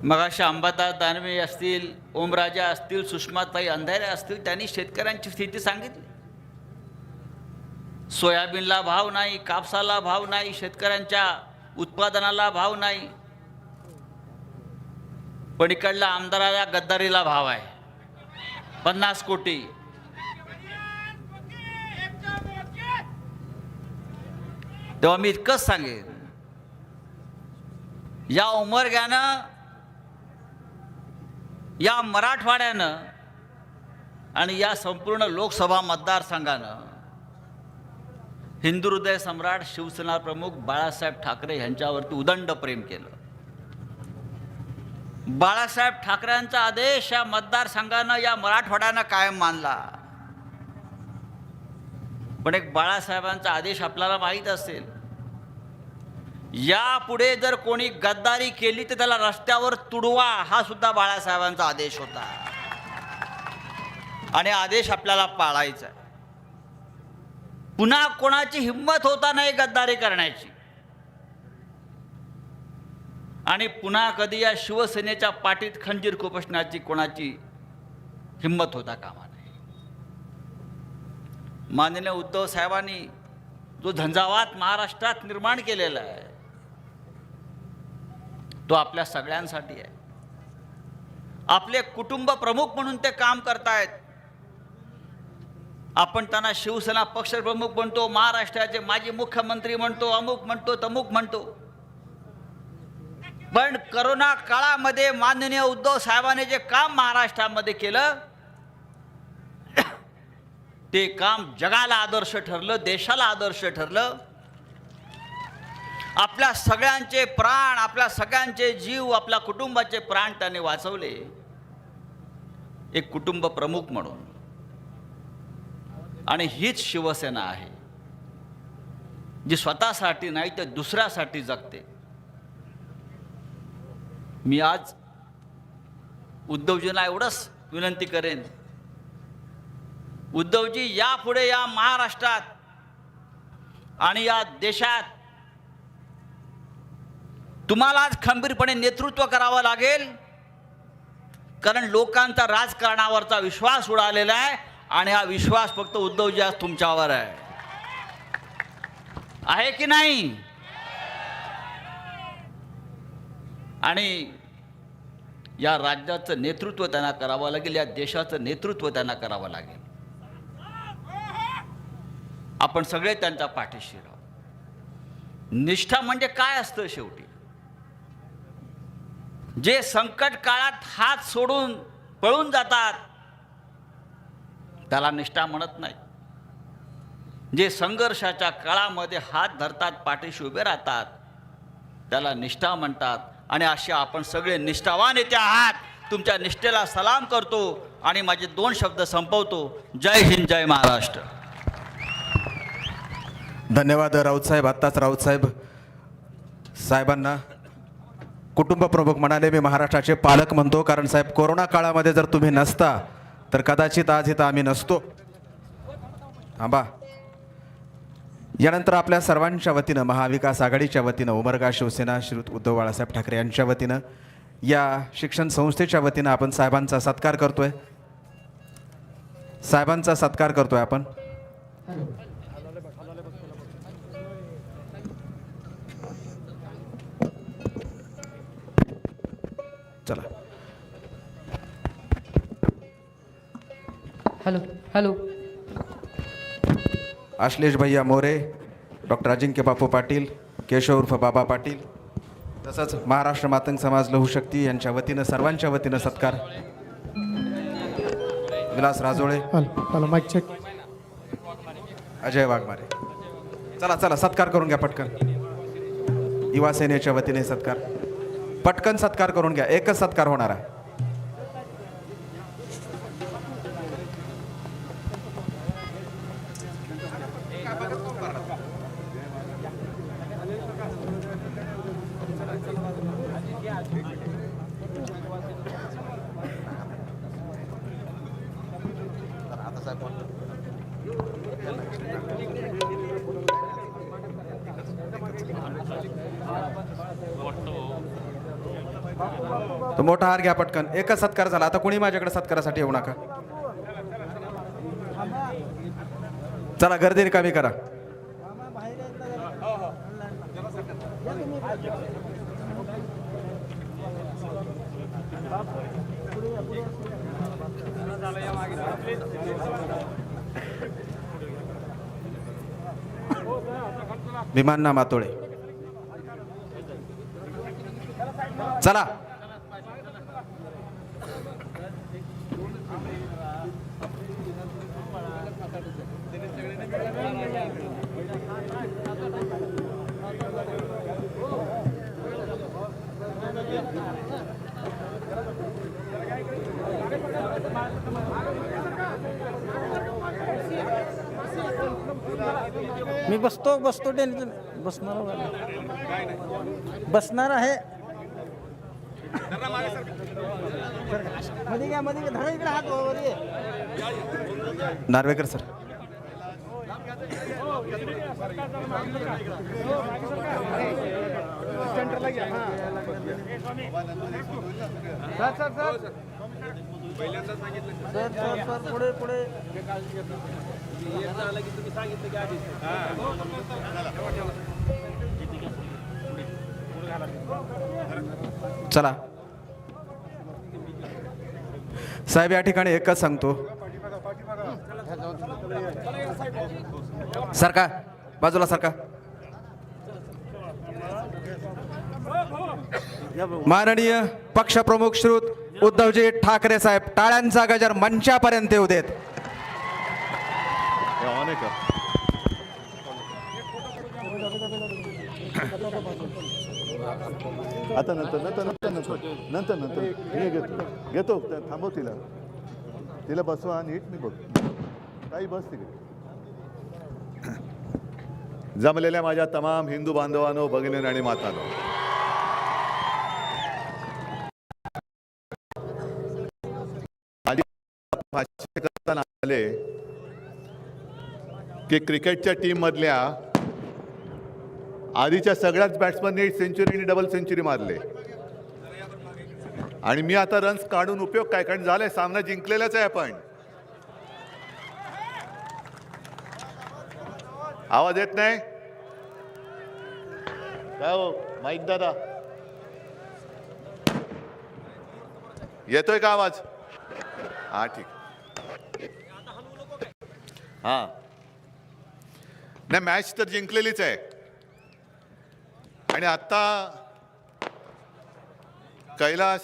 मगाशी अंबादास दानवे असतील, ओमराजे असतील, सुषमाताई अंधारे असतील, त्यांनी शेतकऱ्यांची स्थिती सांगितली. सोयाबीनला भाव नाही, कापसाला भाव नाही, शेतकऱ्यांच्या उत्पादनाला भाव नाही, पण इकडल्या आमदाराला गद्दारीला भाव आहे, 50 कोटी. तेव्हा मी इतकंच सांगेन, या उमरग्यानं, या मराठवाड्यानं आणि या संपूर्ण लोकसभा मतदारसंघानं हिंदू हृदय सम्राट शिवसेना प्रमुख बाळासाहेब ठाकरे यांच्यावरती उदंड प्रेम केलं. बाळासाहेब ठाकरेंचा आदेश या मतदारसंघानं, या मराठवाड्यानं कायम मानला. पण एक बाळासाहेबांचा आदेश आपल्याला माहीत असेल, यापुढे जर कोणी गद्दारी केली तर त्याला रस्त्यावर तुडवा, हा सुद्धा बाळासाहेबांचा आदेश होता, आणि आदेश आपल्याला पाळायचा आहे. पुन्हा कोणाची हिंमत होता नाही गद्दारी करण्याची, आणि पुन्हा कधी या शिवसेनेच्या पाठीत खंजीर खुपसण्याची कोणाची हिंमत होता कामा नये. माननीय उद्धव साहेबांनी जो झंझावात महाराष्ट्रात निर्माण केलेला आहे तो आपल्या सगळ्यांसाठी आहे. आपले कुटुंब प्रमुख म्हणून ते काम करतायत. आपण त्यांना शिवसेना पक्षप्रमुख म्हणतो, महाराष्ट्राचे माजी मुख्यमंत्री म्हणतो, अमुक म्हणतो, तमुक म्हणतो, पण करोना काळामध्ये माननीय उद्धव साहेबांनी जे काम महाराष्ट्रामध्ये केलं ते काम जगाला आदर्श ठरलं, देशाला आदर्श ठरलं. आपल्या सगळ्यांचे प्राण, आपल्या सगळ्यांचे जीव, आपल्या कुटुंबाचे प्राण त्याने वाचवले एक कुटुंब प्रमुख म्हणून. आणि हीच शिवसेना आहे जी स्वतःसाठी नाही तर दुसऱ्यासाठी जगते. मी आज उद्धवजींना एवढंच विनंती करेन, उद्धवजी यापुढे या महाराष्ट्रात आणि या देशात तुम्हालाच खंबीरपणे नेतृत्व करावं लागेल, कारण लोकांचा राजकारणावरचा विश्वास उडालेला आहे आणि हा विश्वास फक्त उद्धवजी आज तुमच्यावर आहे की नाही? आणि या राज्याचं नेतृत्व त्यांना करावं लागेल, या देशाचं नेतृत्व त्यांना करावं लागेल. आपण सगळे त्यांच्या पाठीशी राहू. निष्ठा म्हणजे काय असतं शेवटी? जे संकट काळात हात सोडून पळून जातात त्याला निष्ठा म्हणत नाही. जे संघर्षाच्या काळामध्ये हात धरतात, पाठीशी उभे राहतात त्याला निष्ठा म्हणतात. आणि असे आपण सगळे निष्ठावान येते आहात. तुमच्या निष्ठेला सलाम करतो आणि माझे 2 शब्द संपवतो. जय हिंद, जय महाराष्ट्र. धन्यवाद राऊत साहेब. आत्ताच राऊत साहेबांना कुटुंब प्रमुख म्हणाले. मी महाराष्ट्राचे पालक म्हणतो, कारण साहेब कोरोना काळामध्ये जर तुम्ही नसता तर कदाचित आज इथं आम्ही नसतो. आंबा यानंतर आपल्या सर्वांच्या वतीनं, महाविकास आघाडीच्या वतीनं, उमरगा शिवसेना श्रीयुत उद्धव बाळासाहेब ठाकरे यांच्या वतीनं, या शिक्षण संस्थेच्या वतीनं आपण साहेबांचा सत्कार करतोय. साहेबांचा सत्कार करतोय आपण. चला. Hello hello. आश्लेष भैया मोरे, डॉक्टर अजिंक्य बापू पाटील, केशव उर्फ बाबा पाटील, तसंच महाराष्ट्र मातंग समाज लहू शक्ती यांच्या वतीनं, सर्वांच्या वतीनं सत्कार. Vilas Rajole, hello mic check. Ajay Waghmare. चला चला सत्कार करून घ्या पटकन. युवा सेनेच्या वतीने सत्कार. पटकन सत्कार करून घ्या. एकच सत्कार होणार आहे. तो मोठा हार घ्या पटकन. एकच सत्कार झाला. आता कोणी माझ्याकडे सत्कारासाठी येऊ नका. चला गर्दी रिकामी करा. विमानना मातोळे. चला. मी बसतो बसणार आहे. मध्ये धरा इकडे हात वर ये. नार्वेकर सर. सर पुढे पुढे. चला साहेब, या ठिकाणी एकच सांगतो. सरका बाजूला सरका. माननीय पक्षप्रमुख श्रीयुत उद्धवजी ठाकरे साहेब, टाळ्यांचा गजर मंचापर्यंत येऊ देत. ऑन आहे का? आता नंतर नंतर नंतर नंतर नंतर नंतर मी घेतो थांबव तिला बसवा नीट मी बघ काही बस तिकडे. जमलेल्या माझ्या तमाम हिंदू बांधवांनो, भगिनींनो आणि मातांनो, भाष्य करताना आले की क्रिकेटच्या टीम मधल्या आधीच्या सगळ्याच बॅट्समननी सेंचुरी आणि डबल सेंचुरी मारले आणि मी आता रन्स काढून उपयोग काय, कारण झालंय सामना जिंकलेलाच आहे आपण. आवाज येत नाही काय हो माईक दादा, येतोय का आवाज? हा ठीक. हा नाही, मॅच तर जिंकलेलीच आहे आणि आता कैलाश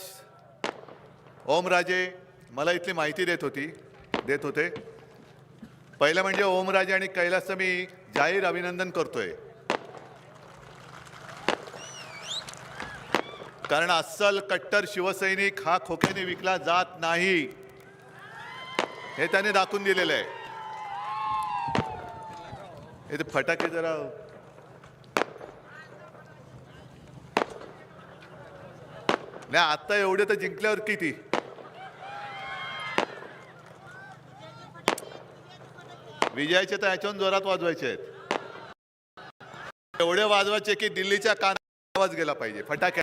ओमराजे मला इथली माहिती देत होते. पहिलं म्हणजे ओमराजे आणि कैलासचं मी जाहीर अभिनंदन करतोय, कारण अस्सल कट्टर शिवसैनिक हा खोक्याने विकला जात नाही हे त्याने दाखवून दिलेलं आहे. हे ते फटाके जरा नाही, आता एवढे तर जिंकल्यावर किती. विजयाचे तर ह्याच्याहून जोरात वाजवायचे आहेत, एवढे वाजवायचे की दिल्लीच्या कानात आवाज गेला पाहिजे. फटाक्या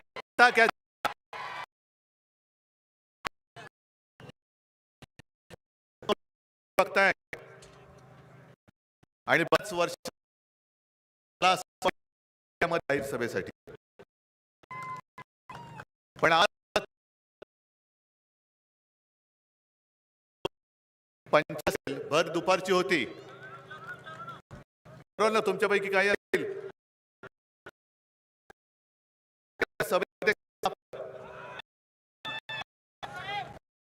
बघताय आणि 5 वर्ष सभेसाठी, पण आज 50 भर दुपारची होती. बरोबर ना? तुमच्यापैकी काही असेल सभेमध्ये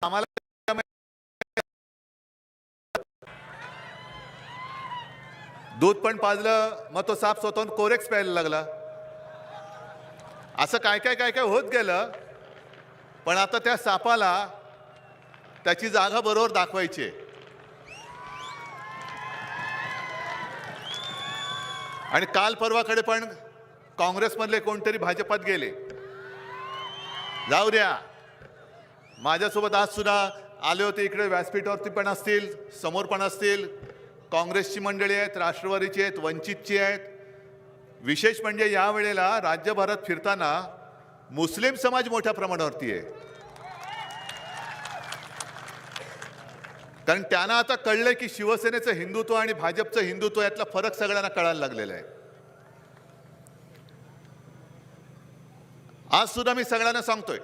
आम्हाला दूध पण पाजलं, मग तो साप स्वतःहून कोरेक्स प्यायला लागला. असं काय काय काय काय होत गेलं. पण आता त्या सापाला त्याची जागा बरोबर दाखवायची आहे. आणि काल परवाकडे पण काँग्रेसमधले कोणतरी भाजपात गेले. जाऊ द्या, माझ्यासोबत आज सुद्धा आले होते इकडे, व्यासपीठावरती पण असतील, समोर पण असतील. काँग्रेसची मंडळी आहेत, राष्ट्रवादीची आहेत, वंचितची आहेत. विशेष म्हणजे या वेळेला राज्यभरात फिरताना मुस्लिम समाज मोठ्या प्रमाणावरती आहे, कारण त्यांना आता कळलंय की शिवसेनेचं हिंदुत्व आणि भाजपचं हिंदुत्व यातला फरक सगळ्यांना कळायला लागलेला आहे. आज सुद्धा मी सगळ्यांना सांगतोय,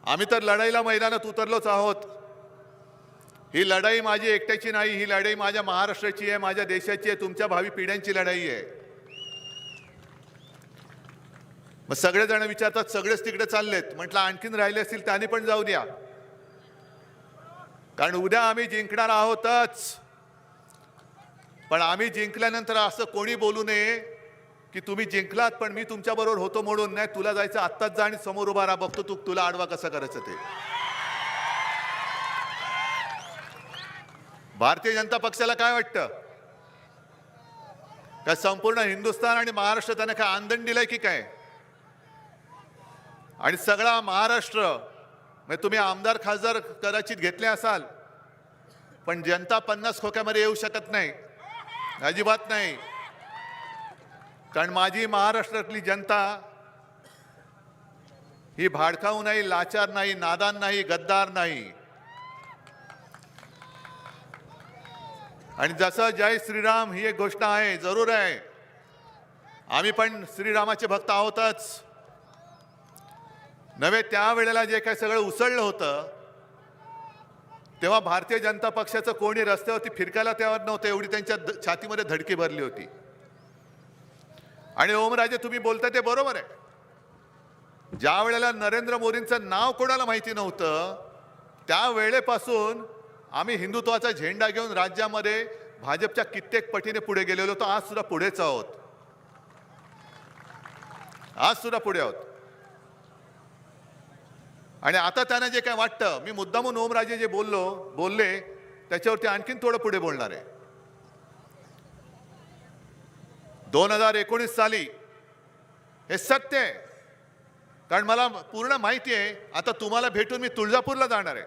आम्ही तर लढाईला मैदानात उतरलोच आहोत. ही लढाई माझी एकट्याची नाही, ही लढाई माझ्या महाराष्ट्राची आहे, माझ्या देशाची आहे, तुमच्या भावी पिढ्यांची लढाई आहे. मग सगळेजण विचारतात सगळेच तिकडे चाललेत, म्हटलं आणखीन राहिले असतील त्यांनी पण जाऊ द्या, कारण उद्या आम्ही जिंकणार आहोतच. पण आम्ही जिंकल्यानंतर असं कोणी बोलू नये की तुम्ही जिंकलात पण मी तुमच्या बरोबर होतो म्हणून. नाही, तुला जायचं आत्ताच जा आणि समोर उभा राहा, बघतो तुला आडवा कसा करायचं ते. भारतीय जनता पक्षाला काय वाटतं, काय संपूर्ण हिंदुस्थान आणि महाराष्ट्र त्याने काय आंदण दिलंय की काय? आणि सगळा महाराष्ट्र म्हणजे तुम्ही आमदार खासदार कदाचित घेतले असाल, पण जनता 50 खोक्यामध्ये येऊ शकत नाही, अजिबात नाही. कारण माझी महाराष्ट्रातली जनता ही भाडखाऊ नाही, लाचार नाही, नादान नाही, गद्दार नाही. आणि जसं जय श्रीराम ही एक घोषणा आहे, जरूर आहे, आम्ही पण श्रीरामाचे भक्त आहोतच. नव्हे त्यावेळेला जे काही सगळं उसळलं होतं तेव्हा भारतीय जनता पक्षाचं कोणी रस्त्यावरती फिरकायला तयार नव्हतं, एवढी त्यांच्या छातीमध्ये धडकी भरली होती. आणि ओमराजे तुम्ही बोलताय ते बरोबर आहे. ज्या वेळेला नरेंद्र मोदींचं नाव कोणाला माहिती नव्हतं त्या वेळेपासून आम्ही हिंदुत्वाचा झेंडा घेऊन राज्यामध्ये भाजपच्या कित्येक पटीने पुढे गेलेलो होतो. आज सुद्धा पुढेच आहोत. आज सुद्धा पुढे आहोत. आणि आता त्यांना जे काय वाटतं, मी मुद्दामून ओमराजे जे बोलले त्याच्यावरती आणखीन थोडं पुढे बोलणार आहे. 2019 साली हे सत्य आहे, कारण मला पूर्ण माहिती आहे. आता तुम्हाला भेटून मी तुळजापूरला जाणार आहे.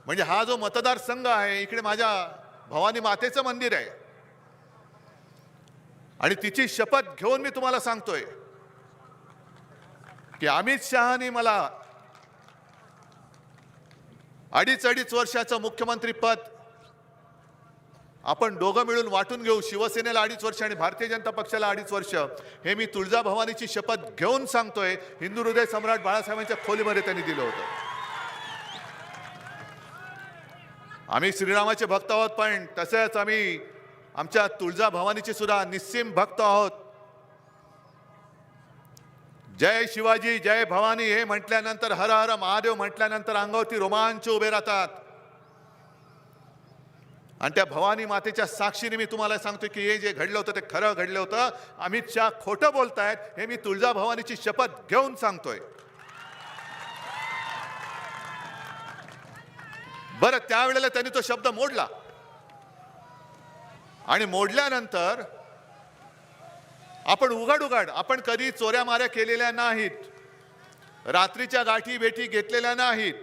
म्हणजे हा जो मतदारसंघ आहे, इकडे माझ्या भवानी मातेचं मंदिर आहे. आणि तिची शपथ घेऊन मी तुम्हाला सांगतोय की अमित शहानी मला अडीच वर्षाचं मुख्यमंत्री पद आपण दोघं मिळून वाटून घेऊ. शिवसेनेला 2.5 वर्ष आणि भारतीय जनता पक्षाला 2.5 वर्ष. हे मी तुळजाभवानीची शपथ घेऊन सांगतोय. हिंदू हृदय सम्राट बाळासाहेबांच्या खोलीमध्ये त्यांनी दिलं होतं. आम्ही श्रीरामाचे भक्त आहोत, पण तसंच आम्ही आमच्या तुळजाभवानीचे सुद्धा निस्सीम भक्त आहोत. जय शिवाजी जय भवानी हे म्हटल्यानंतर, हर हर महादेव म्हटल्यानंतर अंगावरती रोमांच उभे राहतात. आणि त्या भवानी मातेच्या साक्षीने मी तुम्हाला सांगतो की हे जे घडलं होतं ते खरं घडलं होतं. अमित शहा खोटं बोलतायत हे मी तुळजाभवानीची शपथ घेऊन सांगतोय. बरं, त्यावेळेला त्यांनी तो शब्द मोडला. आणि मोडल्यानंतर आपण उघड आपण कधी चोऱ्या माऱ्या केलेल्या नाहीत, रात्रीच्या गाठी भेटी घेतलेल्या नाहीत,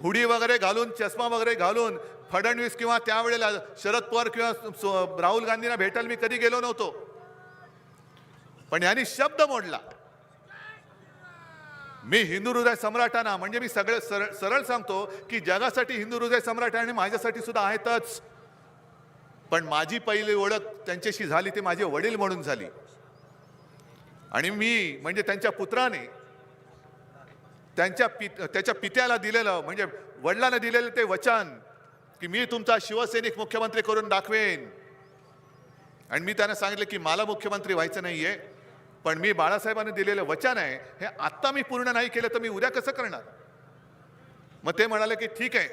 हुडी वगैरे घालून, चष्मा वगैरे घालून फडणवीस किंवा त्यावेळेला शरद पवार किंवा राहुल गांधींना भेटायला मी कधी गेलो नव्हतो. पण यांनी शब्द मोडला. मी हिंदू हृदय सम्राटांना, म्हणजे मी सगळं सरळ सांगतो की जगासाठी हिंदू हृदय सम्राट आणि माझ्यासाठी सुद्धा आहेतच. पण माझी पहिली ओळख त्यांच्याशी झाली ते माझे वडील म्हणून झाली. आणि मी म्हणजे त्यांच्या पुत्राने त्याच्या पित्याला दिलेलं, म्हणजे वडिलांना दिलेलं ते वचन की मी तुमचा शिवसैनिक मुख्यमंत्री करून दाखवेन. आणि मी त्यांना सांगितलं की मला मुख्यमंत्री व्हायचं नाहीये, पण मी बाळासाहेबांनी दिलेलं वचन आहे, हे आत्ता मी पूर्ण नाही केलं तर मी उद्या कसं करणार. मग ते म्हणाले की ठीक आहे,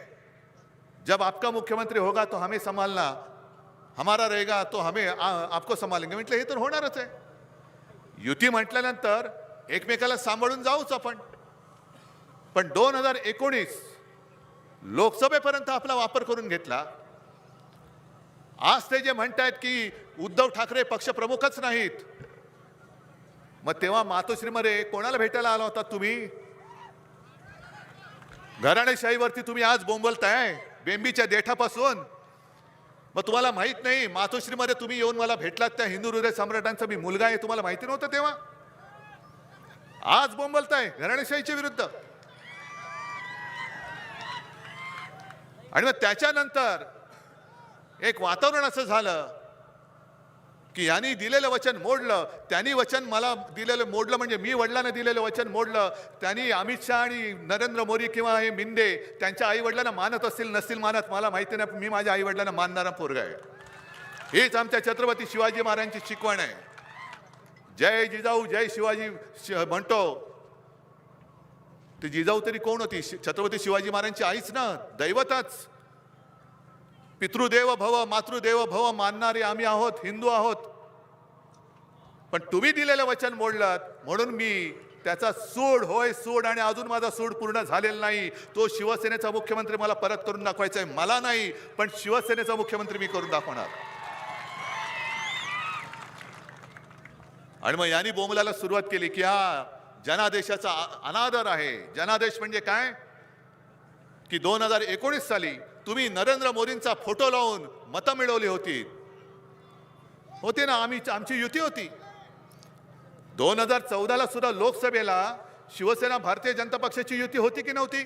जब आपका मुख्यमंत्री होगा तो हमें संभालना, हमारा रहेगा तो हमें आपको संभालेंगे. म्हटलं हे तर होणारच आहे. युती म्हटल्यानंतर एकमेकाला सांभाळून जाऊच आपण. पण 2019 लोकसभेपर्यंत आपला वापर करून घेतला. आज ते जे म्हणतायत की उद्धव ठाकरे पक्षप्रमुखच नाहीत, मग तेव्हा मातोश्रीमध्ये कोणाला भेटायला आला होता तुम्ही? घराणेशाहीवरती तुम्ही आज बोंबलताय बेंबीच्या देठापासून. मग तुम्हाला माहित नाही मातोश्रीमध्ये तुम्ही येऊन मला भेटलात त्या हिंदू हृदय सम्राटांचा मी मुलगा आहे, तुम्हाला माहिती नव्हतं तेव्हा? आज बोंबलताय घराणेशाहीच्या विरुद्ध. आणि मग त्याच्यानंतर एक वातावरण असं झालं की यांनी दिलेलं वचन मोडलं, त्यांनी वचन मला दिलेलं मोडलं, म्हणजे मी वडिलांना दिलेलं वचन मोडलं. त्यांनी अमित शहा आणि नरेंद्र मोदी किंवा हे मिंदे त्यांच्या आई वडिलांना मानत असतील नसतील मानत मला माहिती नाही, मी माझ्या आई वडिलांना मानणारा पोरगा आहे. हीच आमच्या छत्रपती शिवाजी महाराजांची शिकवण आहे. जय जिजाऊ जय शिवाजी म्हणतो, ती जिजाऊ तरी कोण होती? छत्रपती शिवाजी महाराजांची आईच ना, दैवतच. पितृदेव भव मातृदेव भव मानणारे आम्ही आहोत, हिंदू आहोत. पण तुम्ही दिलेलं वचन मोडलात म्हणून मी त्याचा सूड, होय सूड, आणि अजून माझा सूड पूर्ण झालेला नाही. तो शिवसेनेचा मुख्यमंत्री मला परत करून दाखवायचा आहे. मला नाही, पण शिवसेनेचा मुख्यमंत्री मी करून दाखवणार. आणि मग यांनी बोंबलाला सुरुवात केली की हा जनादेशाचा अनादर आहे. जनादेश म्हणजे काय की 2019 साली तुम्ही नरेंद्र मोदींचा फोटो लावून मतं मिळवली होती ना, आमची युती होती. 2014ला सुद्धा लोकसभेला शिवसेना भारतीय जनता पक्षाची युती होती की नव्हती?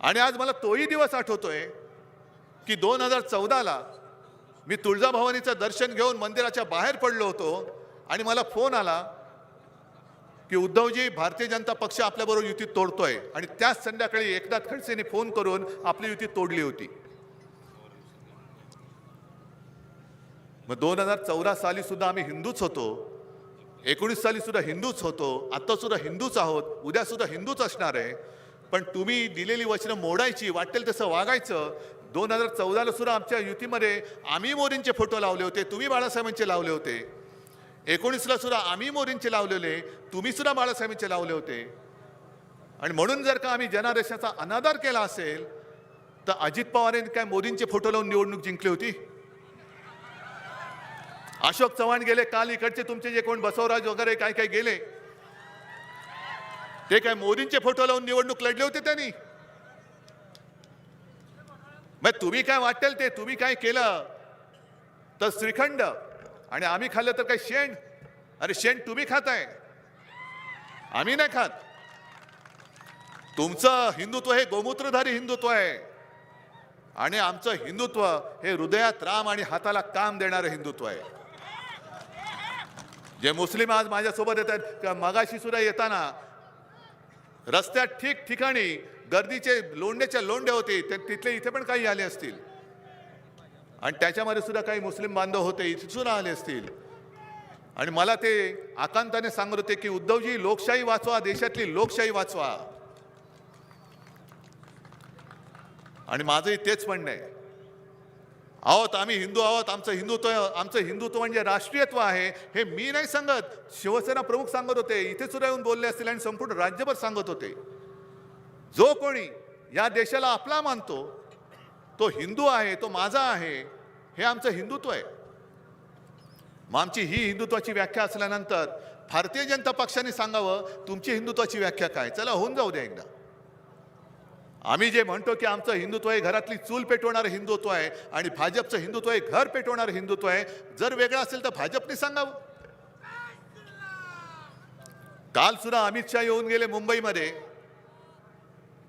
आणि आज मला तोही दिवस आठवतोय की 2014ला मी तुळजाभवानीचं दर्शन घेऊन मंदिराच्या बाहेर पडलो होतो आणि मला फोन आला की उद्धवजी भारतीय जनता पक्ष आपल्याबरोबर युती तोडतोय. आणि त्याच संध्याकाळी एकनाथ खडसेंनी फोन करून आपली युती तोडली होती. मग 2014 साली सुद्धा आम्ही हिंदूच होतो, 19 साली सुद्धा हिंदूच होतो, आता सुद्धा हिंदूच आहोत, उद्या सुद्धा हिंदूच असणार आहे. पण तुम्ही दिलेली वचनं मोडायची, वाटेल तसं वागायचं. 2014ला सुद्धा आमच्या युतीमध्ये आम्ही मोदींचे फोटो लावले होते, तुम्ही बाळासाहेबांचे लावले होते. 19ला सुद्धा आम्ही मोदींचे लावलेले, तुम्ही सुद्धा बाळासाहेबांचे लावले होते. आणि म्हणून जर का आम्ही जनादेशाचा अनादर केला असेल तर अजित पवारांनी काय मोदींचे फोटो लावून निवडणूक जिंकली होती? अशोक चव्हाण गेले, काल इकडचे तुमचे जे कोण बसवराज वगैरे काय काय गेले, ते काय मोदींचे फोटो लावून निवडणूक लढले होते त्यांनी? मग तुम्ही काय वाटेल ते तुम्ही काय केलं तर श्रीखंड आणि आम्ही खाल्लं तर काय शेण? अरे शेण तुम्ही खाताय, आम्ही नाही खात. तुमचं हिंदुत्व हे गोमूत्रधारी हिंदुत्व आहे आणि आमचं हिंदुत्व हे हृदयात राम आणि हाताला काम देणारं हिंदुत्व आहे. जे मुस्लिम आज माझ्यासोबत येत आहेत, मगाशी सुद्धा येताना रस्त्यात ठिकठिकाणी गर्दीचे लोंढेच्या लोंढे होते, तिथले इथे पण काही आले असतील आणि त्याच्यामध्ये सुद्धा काही मुस्लिम बांधव होते, इथे सुद्धा आले असतील. आणि मला ते आकांताने सांगत होते की उद्धवजी लोकशाही वाचवा, देशातली लोकशाही वाचवा. आणि माझंही तेच म्हणणं आहे. आहोत आम्ही हिंदू आहोत, आमचं हिंदुत्व म्हणजे राष्ट्रीयत्व आहे. हे मी नाही सांगत, शिवसेना प्रमुख सांगत होते, इथे सुद्धा येऊन बोलले असतील आणि संपूर्ण राज्यभर सांगत होते. जो कोणी या देशाला आपला मानतो तो हिंदू आहे, तो माझा आहे, हे आमचं हिंदुत्व आहे. मग आमची ही हिंदुत्वाची व्याख्या असल्यानंतर भारतीय जनता पक्षाने सांगावं तुमची हिंदुत्वाची व्याख्या काय. चला होऊन जाऊ द्या एकदा. आम्ही जे म्हणतो की आमचं हिंदुत्व हे घरातली चूल पेटवणारं हिंदुत्व आहे आणि भाजपचं हिंदुत्व हे घर पेटवणारं हिंदुत्व आहे. जर वेगळं असेल तर भाजपने सांगावं. काल सुद्धा अमित शहा येऊन गेले मुंबईमध्ये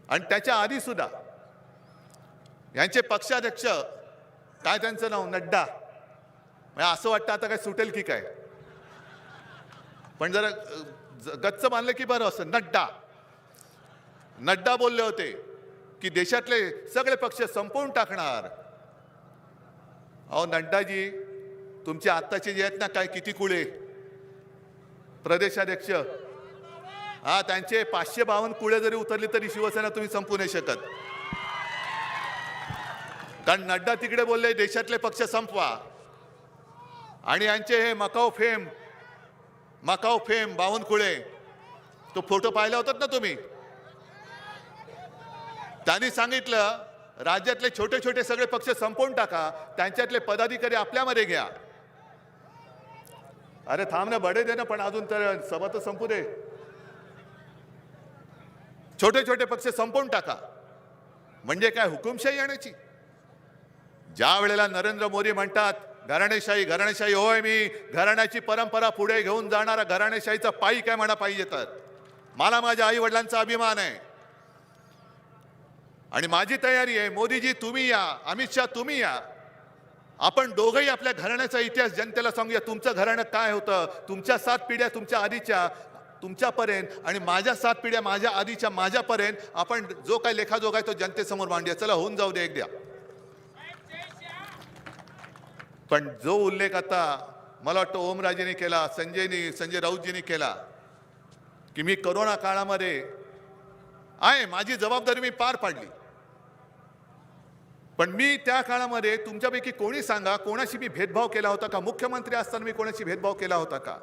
आणि त्याच्या आधी सुद्धा यांचे पक्षाध्यक्ष काय त्यांचं नाव नड्डा, असं वाटतं आता काय सुटेल की काय, पण जरा गच्च बांधलं की बरं असं. नड्डा बोलले होते की देशातले सगळे पक्ष संपवून टाकणार. अहो नड्डाजी, तुमचे आत्ताचे जे आहेत ना काय किती कुळे प्रदेशाध्यक्ष, हा त्यांचे 552 कुळे जरी उतरली तरी शिवसेना तुम्ही संपू नाही शकत. कारण नड्डा तिकडे बोलले देशातले पक्ष संपवा आणि यांचे हे मकाऊ फेम 52 कुळे, तो फोटो पाहिला होतात ना तुम्ही. त्यांनी सांगितलं राज्यातले छोटे छोटे सगळे पक्ष संपवून टाका, त्यांच्यातले पदाधिकारी आपल्यामध्ये घ्या. अरे थांब ना, बडे दे ना, पण अजून तर सभा तर संपू दे. छोटे छोटे पक्ष संपवून टाका म्हणजे काय हुकुमशाही आणायची? ज्या वेळेला नरेंद्र मोदी म्हणतात घराणेशाही होय, मी घराण्याची परंपरा पुढे घेऊन जाणारा घराणेशाहीचा पायी काय म्हणा पाहिजे, तर मला माझ्या आई वडिलांचा अभिमान आहे आणि माझी तयारी आहे. मोदीजी तुम्ही या, अमित शहा तुम्ही या, आपण दोघंही आपल्या घराण्याचा इतिहास जनतेला सांगूया. तुमचं घराणं काय होतं, तुमच्या 7 पिढ्या तुमच्या आधीच्या तुमच्यापर्यंत आणि माझ्या 7 पिढ्या माझ्या आधीच्या माझ्यापर्यंत आपण जो काय लेखाजोग आहे तो जनतेसमोर मांडूया. चला होऊन जाऊ दे एक द्या. पण जो उल्लेख आता मला वाटतं ओमराजेने केला, संजय राऊतजींनी केला की मी करोना काळामध्ये आहे, माझी जबाबदारी मी पार पाडली, पण मी त्या काळामध्ये तुमच्यापैकी कोणी सांगा कोणाशी मी भेदभाव केला होता का? मुख्यमंत्री असताना मी कोणाशी भेदभाव केला होता का?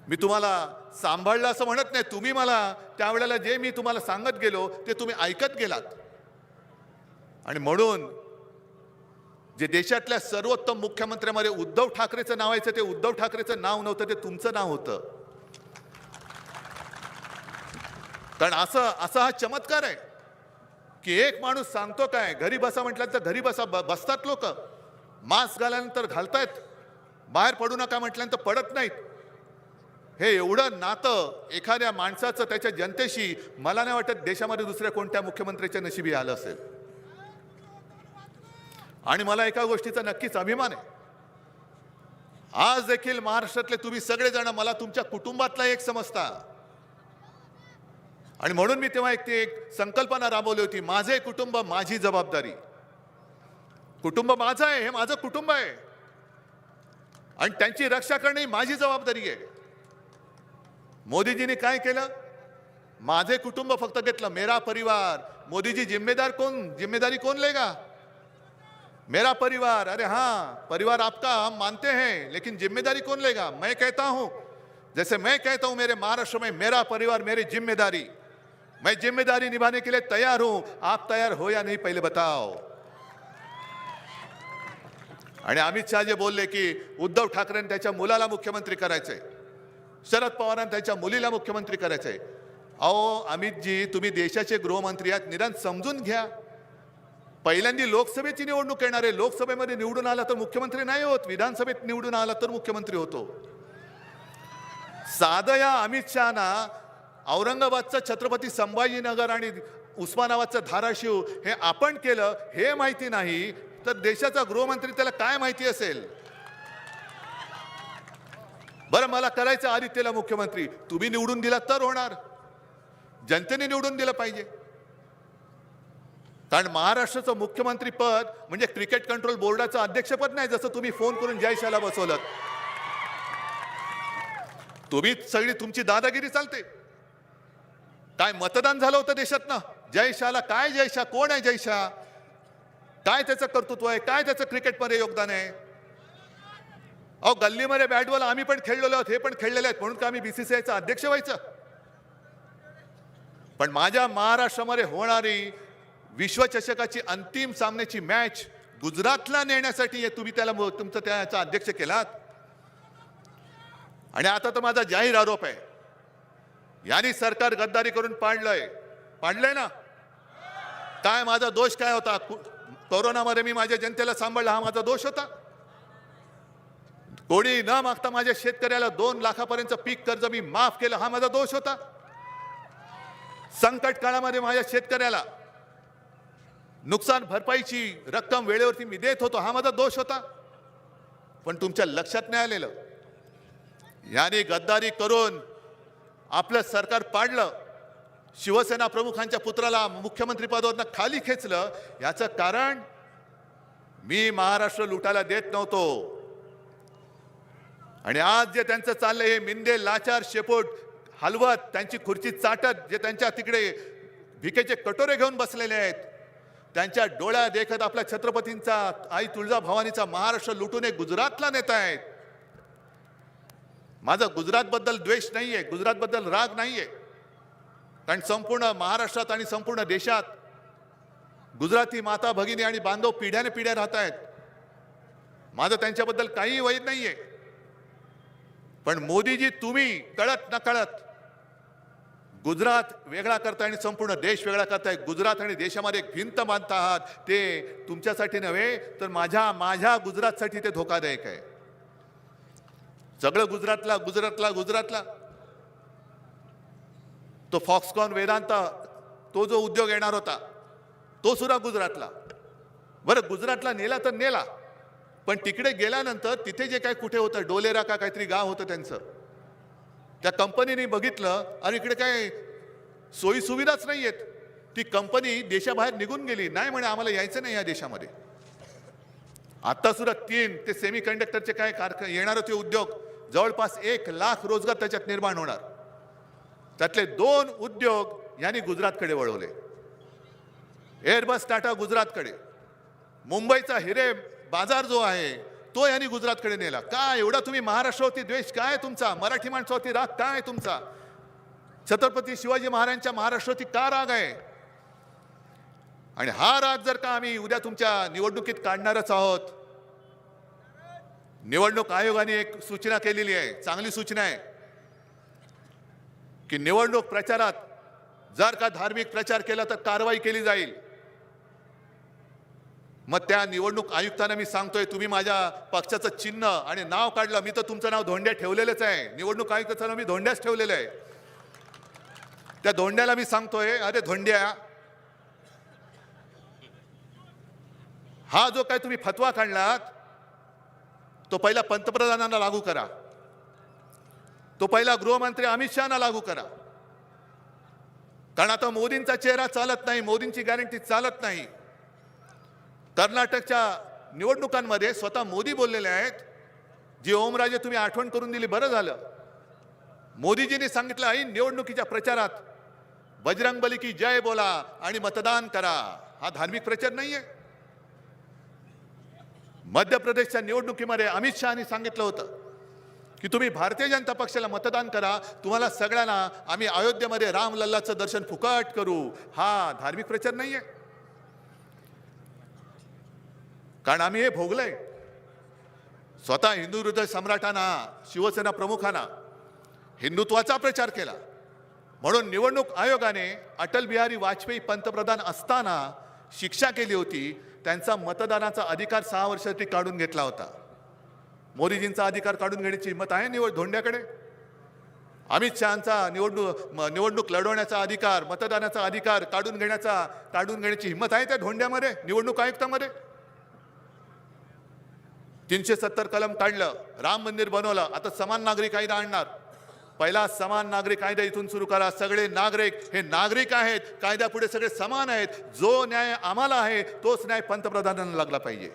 मी तुम्हाला सांभाळलं असं म्हणत नाही. तुम्ही मला त्यावेळेला जे मी तुम्हाला सांगत गेलो ते तुम्ही ऐकत गेलात. आणि म्हणून जे देशातल्या सर्वोत्तम मुख्यमंत्र्यांमध्ये उद्धव ठाकरेचं नाव यायचं ते उद्धव ठाकरेचं नाव नव्हतं, ते तुमचं नाव होतं. कारण असं हा चमत्कार आहे की एक माणूस सांगतो काय, घरी बसा म्हटल्यानंतर घरी बसतात लोक, मास्क घाल्यानंतर घालतायत, बाहेर पडू नका म्हटल्यानंतर पडत नाहीत. हे एवढं नातं एखाद्या माणसाचं त्याच्या जनतेशी मला नाही वाटत देशामध्ये दुसऱ्या कोणत्या मुख्यमंत्र्याच्या नशिबी आलं असेल. आणि मला एका गोष्टीचा नक्कीच अभिमान आहे, आज देखील महाराष्ट्रातले तुम्ही सगळेजण मला तुमच्या कुटुंबातला एक समजता. आणि म्हणून मी तेव्हा एक संकल्पना राबवली होती, माझे कुटुंब माझी जबाबदारी. कुटुंब माझं आहे, हे माझं कुटुंब आहे आणि त्यांची रक्षा करणे ही माझी जबाबदारी आहे. मोदीजींनी काय केलं? माझे कुटुंब फक्त घेतलं, मेरा परिवार. मोदीजी जिम्मेदारी कौन लेगा? मेरा परिवार. अरे हाँ, परिवार आपका हम मानते हैं, लेकिन जिम्मेदारी कौन लेगा? मैं कहता हूं, जैसे मैं कहता हूं मेरे महाराष्ट्र में मेरा परिवार मेरी जिम्मेदारी, मैं जिम्मेदारी निभाने के लिए तैयार हूं. आप तैयार हो या नहीं पहिले बताओ. आणि अमित शहा जे बोलले की उद्धव ठाकरेंनी त्याच्या मुलाला मुख्यमंत्री करायचंय, शरद पवारांनी त्याच्या मुलीला मुख्यमंत्री करायचंय. अहो अमितजी, तुम्ही देशाचे गृहमंत्री आहात, निदान समजून घ्या. पहिल्यांदा लोकसभेची निवडणूक येणार आहे. लोकसभेमध्ये निवडून आला तर मुख्यमंत्री नाही होत, विधानसभेत निवडून आला तर मुख्यमंत्री होतो. साधं या अमित शहाना औरंगाबादचं छत्रपती संभाजीनगर आणि उस्मानाबादचं धाराशिव हे आपण केलं हे माहिती नाही, तर देशाचा गृहमंत्री त्याला काय माहिती असेल? बरं, मला करायचं आदित्यला मुख्यमंत्री. तुम्ही निवडून दिला तर होणार, जनतेने निवडून दिलं पाहिजे. कारण महाराष्ट्राचं मुख्यमंत्री पद म्हणजे क्रिकेट कंट्रोल बोर्डाचं अध्यक्षपद नाही, जसं तुम्ही फोन करून जयशाला बसवलं. तुम्ही सगळी तुमची दादागिरी चालते. काय मतदान झालं होतं देशात ना जयशाला? काय जयशा? कोण आहे जयशा? काय त्याचं कर्तृत्व आहे? काय त्याचं क्रिकेटमध्ये योगदान आहे? अहो, गल्लीमध्ये बॅट बॉल आम्ही पण खेळलेलो आहोत, हे पण खेळलेले आहेत, म्हणून का आम्ही बीसीसीआयचा अध्यक्ष व्हायचं? पण माझ्या महाराष्ट्रामध्ये होणारी विश्वचषकाची अंतिम सामन्याची मॅच गुजरातला नेण्यासाठी तुम्ही तुमचं त्याचा अध्यक्ष केलात. आणि आता तर माझा जाहीर आरोप आहे, यांनी सरकार गद्दारी करून पाडलंय ना. काय माझा दोष काय होता? कोरोनामध्ये मी माझ्या जनतेला सांभाळलं, हा माझा दोष होता? कोणी न मागता माझ्या शेतकऱ्याला 2 लाखापर्यंत पीक कर्ज मी माफ केलं, हा माझा दोष होता? संकट काळामध्ये माझ्या शेतकऱ्याला नुकसान भरपाईची रक्कम वेळेवरती मी देत होतो, हा माझा दोष होता? पण तुमच्या लक्षात नाही आलेलं. याने गद्दारी करून आपलं सरकार पाडलं, शिवसेना प्रमुखांच्या पुत्राला मुख्यमंत्री पदावरनं खाली खेचलं. याचं कारण मी महाराष्ट्र लुटायला देत नव्हतो. आणि आज जे त्यांचं चाललंय हे मिंदे लाचार शेपोट हलवत, त्यांची खुर्ची चाटत, जे त्यांच्या तिकडे भिकेचे कटोरे घेऊन बसलेले आहेत, त्यांच्या डोळ्या देखत आपल्या छत्रपतींचा, आई तुळजाभवानीचा महाराष्ट्र लुटून गुजरातला नेत आहेत. माझा गुजरातबद्दल द्वेष नाहीये, गुजरातबद्दल राग नाहीये, कारण संपूर्ण महाराष्ट्रात आणि संपूर्ण देशात गुजराती माता भगिनी आणि बांधव पिढ्याने पिढ्या राहत आहेत. माझं त्यांच्याबद्दल काही वाईट नाहीये. पण मोदीजी, तुम्ही कळत नकळत गुजरात वेगळा करताय आणि संपूर्ण देश वेगळा करताय. गुजरात आणि देशामध्ये एक भिंत बांधता आहात. ते तुमच्यासाठी नव्हे तर माझ्या गुजरातसाठी ते धोकादायक आहे. सगळं गुजरातला तो फॉक्सकॉन वेदांता, तो जो उद्योग येणार होता तो सुद्धा गुजरातला. बरं, गुजरातला नेला तर नेला, पण तिकडे गेल्यानंतर तिथे जे काय कुठे होतं, डोलेरा का काहीतरी गाव होतं त्यांचं, त्या कंपनीने बघितलं आणि इकडे काय सोयी सुविधाच नाही आहेत. ती कंपनी देशाबाहेर निघून गेली. नाही म्हणे, आम्हाला यायचं नाही या देशामध्ये. आता सुद्धा 3 ते सेमी कंडक्टरचे काय येणार होते उद्योग, जवळपास 1 लाख रोजगार त्याच्यात निर्माण होणार. त्यातले 2 उद्योग यांनी गुजरातकडे वळवले. एअरबस टाटा गुजरातकडे, मुंबईचा हिरे बाजार जो आहे तो यांनी गुजरातकडे नेला. काय एवढा तुम्ही महाराष्ट्रावरती द्वेष काय तुमचा? मराठी माणसावरती राग काय तुमचा? छत्रपती शिवाजी महाराजांच्या महाराष्ट्रावरती का राग आहे? आणि हा राग जर का आम्ही उद्या तुमच्या निवडणुकीत काढणारच आहोत. निवडणूक आयोगाने एक सूचना केलेली आहे, चांगली सूचना आहे, की निवडणूक प्रचारात जर का धार्मिक प्रचार केला तर कारवाई केली जाईल. मग त्या निवडणूक आयुक्तांना मी सांगतोय, तुम्ही माझ्या पक्षाचं चिन्ह आणि नाव काढलं, मी तर तुमचं नाव धोंड्या ठेवलेलंच आहे. निवडणूक आयुक्ताचं नाव मी धोंड्याच ठेवलेलं आहे. त्या धोंड्याला मी सांगतोय, अरे धोंड्या, हा जो काय तुम्ही फतवा काढलात तो पहिला पंतप्रधानांना लागू करा, तो पहिला गृहमंत्री अमित शहाना लागू करा. कारण आता मोदींचा चेहरा चालत नाही, मोदींची गॅरंटी चालत नाही. कर्नाटकच्या निवडणुकांमध्ये स्वतः मोदी बोललेले आहेत. जी ओमराजे तुम्ही आठवण करून दिली, बरं झालं. मोदीजींनी सांगितलं, आई निवडणुकीच्या प्रचारात बजरंगबली की जय बोला आणि मतदान करा, हा धार्मिक प्रचार नाहीये. मध्य प्रदेशच्या निवडणुकीमध्ये अमित शहानी सांगितलं होतं की तुम्ही भारतीय जनता पक्षाला मतदान करा, तुम्हाला सगळ्यांना आम्ही अयोध्येमध्ये रामलल्लाचं दर्शन फुकट करू. हा धार्मिक प्रचार नाहीये. कारण आम्ही हे भोगलंय. स्वतः हिंदू हृदय सम्राटांना, शिवसेना प्रमुखांना हिंदुत्वाचा प्रचार केला. म्हणून निवडणूक आयोगाने अटल बिहारी वाजपेयी पंतप्रधान असताना शिक्षा केली होती. त्यांचा मतदानाचा अधिकार 6 वर्षासाठी काढून घेतला होता. मोदीजींचा अधिकार काढून घेण्याची हिंमत आहे धोंड्याकडे? अमित शहांचा निवडणूक लढवण्याचा अधिकार, मतदानाचा अधिकार काढून घेण्याची हिंमत आहे त्या धोंड्यामध्ये, निवडणूक आयुक्तामध्ये? 370 कलम काढलं, राम मंदिर बनवलं, आता समान नागरिक कायदा आणणार. पहिला समान नागरिक कायदा इथून सुरू करा. सगळे नागरिक हे नागरिक आहेत, कायद्यापुढे सगळे समान आहेत. जो न्याय आम्हाला आहे तोच न्याय पंतप्रधानांना लागला पाहिजे,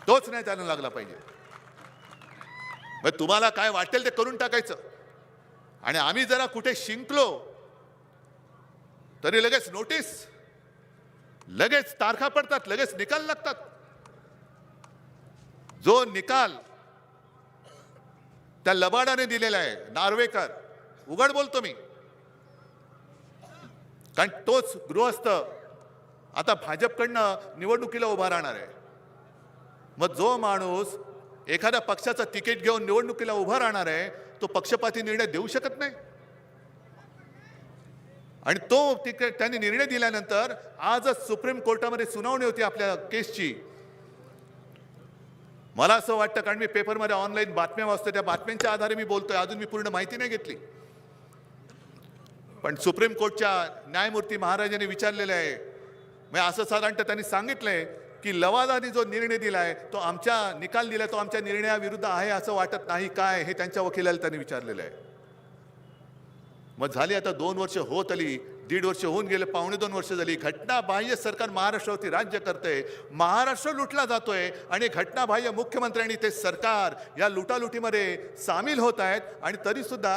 तोच न्याय त्यांना लागला पाहिजे. मग तुम्हाला काय वाटेल ते करून टाकायचं. आणि आम्ही जरा कुठे शिंकलो तरी लगेच नोटीस, लगेच तारखा पडतात, लगेच निकाल लागतात. जो निकाल त्या लबाडाने दिलेला आहे, नार्वेकर, उघड बोलतो मी, कारण तोच गृहस्थ आता भाजपकडनं निवडणुकीला उभा राहणार आहे. मग जो माणूस एखाद्या पक्षाचं तिकीट घेऊन निवडणुकीला उभा राहणार आहे तो पक्षपाती निर्णय देऊ शकत नाही. आणि तो तिकीट त्यांनी निर्णय दिल्यानंतर आजच सुप्रीम कोर्टामध्ये सुनावणी होती आपल्या केसची. मला असं वाटतं, कारण मी पेपरमध्ये ऑनलाईन बातम्या वाचतो, त्या बातम्यांच्या आधारे मी बोलतोय, अजून मी पूर्ण माहिती नाही घेतली. पण सुप्रीम कोर्टच्या न्यायमूर्ती महाराजांनी विचारलेलं आहे, म्हणजे असं साधारणतः त्यांनी सांगितलंय की लवादाने जो निर्णय दिलाय तो आमच्या निकाल दिलाय तो आमच्या निर्णयाविरुद्ध आहे असं वाटत नाही काय, हे त्यांच्या वकिलाला त्यांनी विचारलेलं आहे. मग झाली आता 2 वर्ष होत आली, 1.5 वर्ष होऊन गेले, 2.25 वर्ष झाली. घटनाबाह्य सरकार महाराष्ट्रावरती राज्य करतंय, महाराष्ट्र लुटला जातोय आणि घटनाबाह्य मुख्यमंत्र्यांनी ते सरकार या लुटालुटीमध्ये सामील होत आहेत. आणि तरी सुद्धा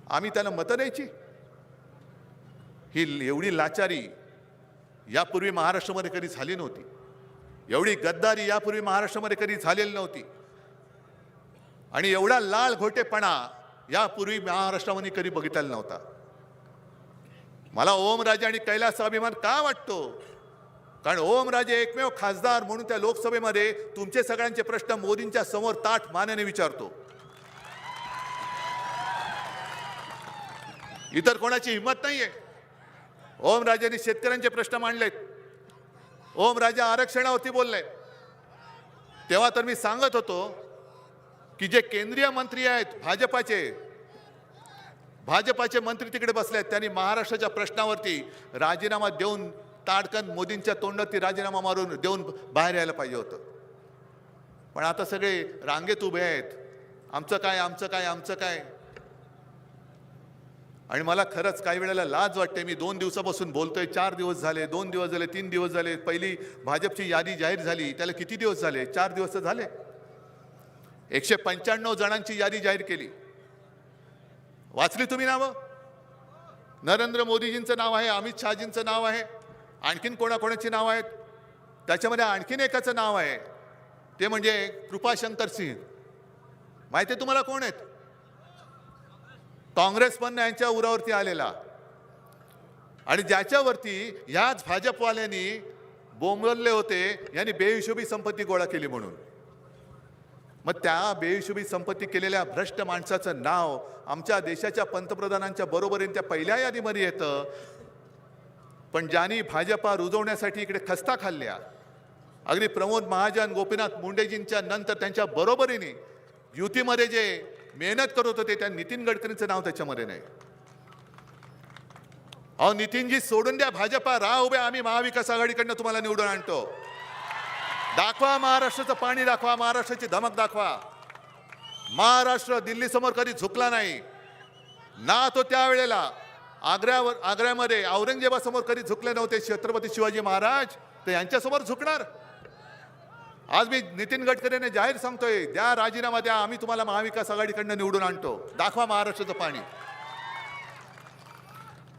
आम्ही त्यांना मतं द्यायची? ही एवढी लाचारी यापूर्वी महाराष्ट्रामध्ये कधी झाली नव्हती. एवढी गद्दारी यापूर्वी महाराष्ट्रामध्ये कधी झालेली नव्हती. आणि एवढा लाल घोटेपणा यापूर्वी महाराष्ट्रामध्ये कधी बघितलेला नव्हता. मला ओमराजे आणि कैलास अभिमान का वाटतो? कारण ओमराजे एकमेव खासदार म्हणून त्या लोकसभेमध्ये तुमचे सगळ्यांचे प्रश्न मोदींच्या समोर ताठ मानेने विचारतो. इतर कोणाची हिंमत नाहीये. ओमराजेंनी शेतकऱ्यांचे प्रश्न मांडलेत, ओमराजे आरक्षणावरती बोलले. तेव्हा तर मी सांगत होतो की जे केंद्रीय मंत्री आहेत भाजपाचे मंत्री तिकडे बसले आहेत, त्यांनी महाराष्ट्राच्या प्रश्नावरती राजीनामा देऊन ताडकन मोदींच्या तोंडात राजीनामा मारून देऊन बाहेर यायला पाहिजे होतं. पण आता सगळे रांगेत उभे आहेत, आमचं काय आमचं काय आमचं काय. आणि मला खरंच काही वेळेला लाज वाटते. मी 2 दिवसापासून बोलतोय, 4 दिवस झाले, 2 दिवस झाले, 3 दिवस झाले. पहिली भाजपची यादी जाहीर झाली त्याला किती दिवस झाले? 4 दिवस तर झाले. 195 जणांची यादी जाहीर केली. वाचली तुम्ही नावं? नरेंद्र मोदीजींचं नाव आहे, अमित शहाजींचं नाव आहे, आणखीन कोणाकोणाची नाव आहेत. त्याच्यामध्ये आणखीन एकाचं नाव आहे, ते म्हणजे कृपाशंकर सिंह. माहिती आहे तुम्हाला कोण आहेत? काँग्रेसमधनं यांच्या उरावरती आलेला, आणि ज्याच्यावरती ह्याच भाजपवाल्यांनी बोंबलले होते, यांनी बेहिशोबी संपत्ती गोळा केली म्हणून. मग त्या बेहिशोबी संपत्ती केलेल्या भ्रष्ट माणसाचं नाव आमच्या देशाच्या पंतप्रधानांच्या बरोबरीने त्या पहिल्या यादीमध्ये येतं. पण ज्यांनी भाजपा रुजवण्यासाठी इकडे खस्ता खाल्ल्या, अगदी प्रमोद महाजन, गोपीनाथ मुंडेजींच्या नंतर त्यांच्या बरोबरीने युतीमध्ये जे मेहनत करत होते, त्या नितीन गडकरींचं नाव त्याच्यामध्ये नाही. अहो नितीनजी सोडून द्या भाजपा, राह उभे, आम्ही महाविकास आघाडीकडनं तुम्हाला निवडून आणतो. दाखवा महाराष्ट्राचं पाणी, दाखवा महाराष्ट्राची धमक, दाखवा. महाराष्ट्र दिल्ली समोर कधी झुकला नाही ना. तो त्यावेळेला आग्र्यामध्ये औरंगजेबासमोर कधी झुकले नव्हते छत्रपती शिवाजी महाराज, तर यांच्यासमोर झुकणार. आज मी नितीन गडकरींना जाहीर सांगतोय, द्या राजीनामा द्या, आम्ही तुम्हाला महाविकास आघाडीकडनं निवडून आणतो. दाखवा महाराष्ट्राचं पाणी.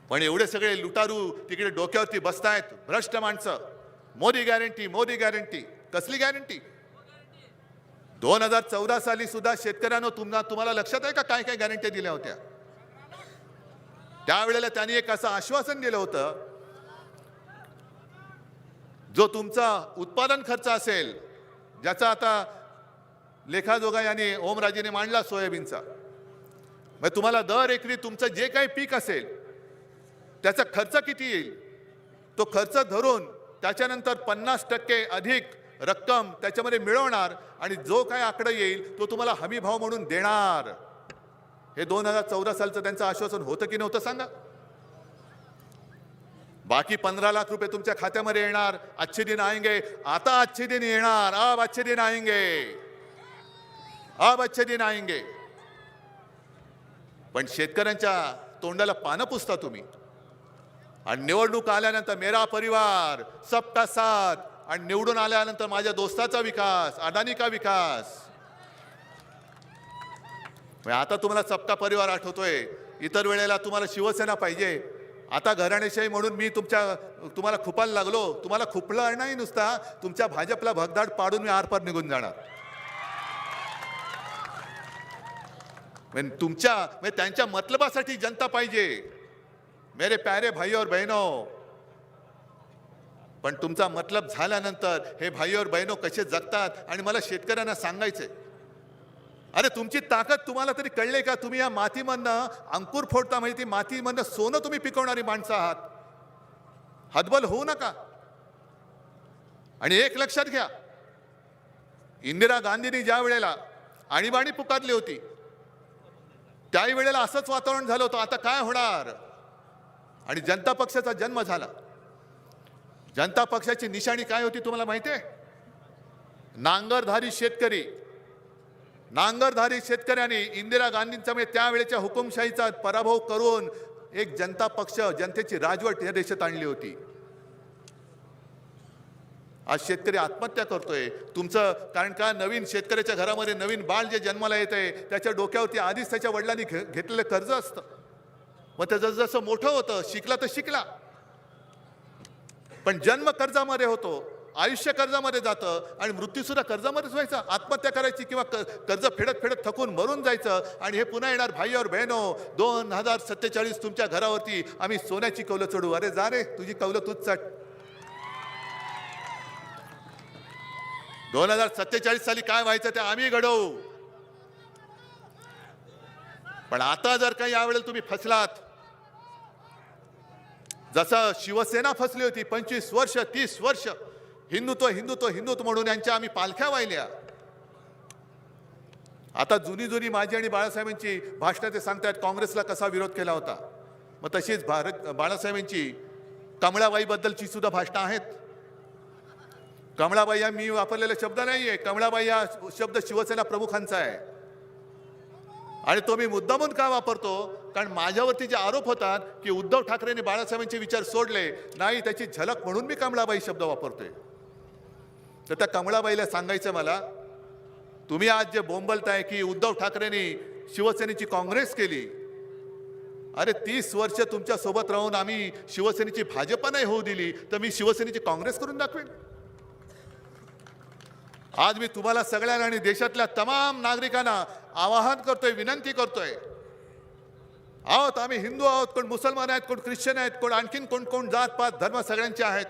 पण एवढे सगळे लुटारू तिकडे डोक्यावरती बसतायत, भ्रष्ट माणसं. Modi guarantee, Modi guarantee. कसली गॅरंटी? 2014 साली सुद्धा शेतकऱ्यांना तुम्हाला लक्षात आहे का काय काय गॅरंटी दिल्या होत्या? त्यावेळेला त्यांनी एक असं आश्वासन दिलं होतं, जो तुमचा उत्पादन खर्च असेल, ज्याचा आता लेखाजोगा यांनी ओमराजेने मांडला सोयाबीनचा, मग तुम्हाला दर एकरी तुमचं जे काही पीक असेल त्याचा खर्च किती येईल तो खर्च धरून त्याच्यानंतर 50% अधिक रक्कम त्याच्यामध्ये मिळवणार आणि जो काय आकडा येईल तो तुम्हाला हमी भाव म्हणून देणार. हे 2014 सालचं त्यांचं आश्वासन होतं की नव्हतं सांगा? बाकी 15 लाख रुपये तुमच्या खात्यामध्ये येणार. अच्छे दिन आएंगे. आता अच्छे दिन येणार. अब अच्छे दिन आएंगे. अब अच्छे दिन आएंगे. पण शेतकऱ्यांच्या तोंडाला पानं पुसता तुम्ही. आणि निवडणूक आल्यानंतर मेरा परिवार सबका साथ, आणि निवडून आल्यानंतर माझ्या दोस्ताचा विकास, अडाणी का विकास. आता तुम्हाला सबका परिवार आठवतोय. इतर वेळेला तुम्हाला शिवसेना पाहिजे. आता घराणेशाही म्हणून मी तुम्हाला खुपायला लागलो. तुम्हाला खुपलं नाही नुसता, तुमच्या भाजपला भगदाड पाडून मी आरपार निघून जाणार. त्यांच्या मतलबासाठी जनता पाहिजे मेरे प्यारे भाई और बहनों. पण तुमचा मतलब झाल्यानंतर हे भाई और बहनों कसे जगतात. आणि मला शेतकऱ्यांना सांगायचंय, अरे तुमची ताकद तुम्हाला तरी कळले का? तुम्ही या मातीमधनं अंकुर फोडता, म्हणजे ती मातीमधनं सोनं तुम्ही पिकवणारी माणसं आहात. हतबल होऊ नका. आणि एक लक्षात घ्या, इंदिरा गांधींनी ज्या वेळेला आणीबाणी पुकारली होती त्याही वेळेला असंच वातावरण झालं होतं. आता काय होणार? आणि जनता पक्षाचा जन्म झाला. जनता पक्षाची निशाणी काय होती तुम्हाला माहिती आहे? नांगरधारी शेतकरी. नांगरधारी शेतकऱ्यांनी इंदिरा गांधींचा म्हणजे त्यावेळेच्या हुकुमशाहीचा पराभव करून एक जनता पक्ष, जनतेची राजवट या देशात आणली होती. आज शेतकरी आत्महत्या करतोय तुमचं कारण का? नवीन शेतकऱ्याच्या घरामध्ये नवीन बाळ जे जन्माला येतंय त्याच्या डोक्यावरती आधीच त्याच्या वडिलांनी घेतलेलं कर्ज असतं. मग ते जसं जसं मोठं होतं, शिकला तर शिकला, पण जन्म कर्जामध्ये होतो, आयुष्य कर्जामध्ये जातं आणि मृत्यू सुद्धा कर्जामध्येच व्हायचा. आत्महत्या करायची किंवा कर्ज फेडत फेडत थकून मरून जायचं. आणि हे पुन्हा येणार भाई और बहनो 2047 तुमच्या घरावरती आम्ही सोन्याची कौलं चढू. अरे जा रे, तुझी कौलं तूच चढ. 2047 साली काय व्हायचं ते आम्ही घडवू. पण आता जर काही यावेळेला तुम्ही फसलात, जसं शिवसेना फसली होती 25 वर्ष 30 वर्ष, हिंदुत्व हिंदुत्व हिंदुत्व म्हणून यांच्या आम्ही पालख्या वाहिल्या. आता जुनी जुनी माझी आणि बाळासाहेबांची भाषणं ते सांगतायत काँग्रेसला कसा विरोध केला होता. मग तशीच बाळासाहेबांची कमळाबाईबद्दलची सुद्धा भाषणं आहेत. कमळाबाई हा मी वापरलेला शब्द नाहीये. कमळाबाई हा शब्द शिवसेना प्रमुखांचा आहे. आणि तो मी मुद्दामून का वापरतो? कारण माझ्यावरती जे आरोप होतात की उद्धव ठाकरेंनी बाळासाहेबांचे विचार सोडले नाही, त्याची झलक म्हणून मी कमळाबाई शब्द वापरतोय. तर त्या कमळाबाईला सांगायचं मला, तुम्ही आज जे बोंबलताय की उद्धव ठाकरेंनी शिवसेनेची काँग्रेस केली, अरे 30 वर्ष तुमच्या सोबत राहून आम्ही शिवसेनेची भाजपा नाही होऊ दिली, तर मी शिवसेनेची काँग्रेस करून दाखवेन. आज मी तुम्हाला सगळ्यांना आणि देशातल्या तमाम नागरिकांना आवाहन करतोय, विनंती करतोय. आहोत आम्ही हिंदू आहोत, कोण मुसलमान आहेत, कोण ख्रिश्चन आहेत, कोण आणखीन कोण कोण जात पात धर्म सगळ्यांचे आहेत.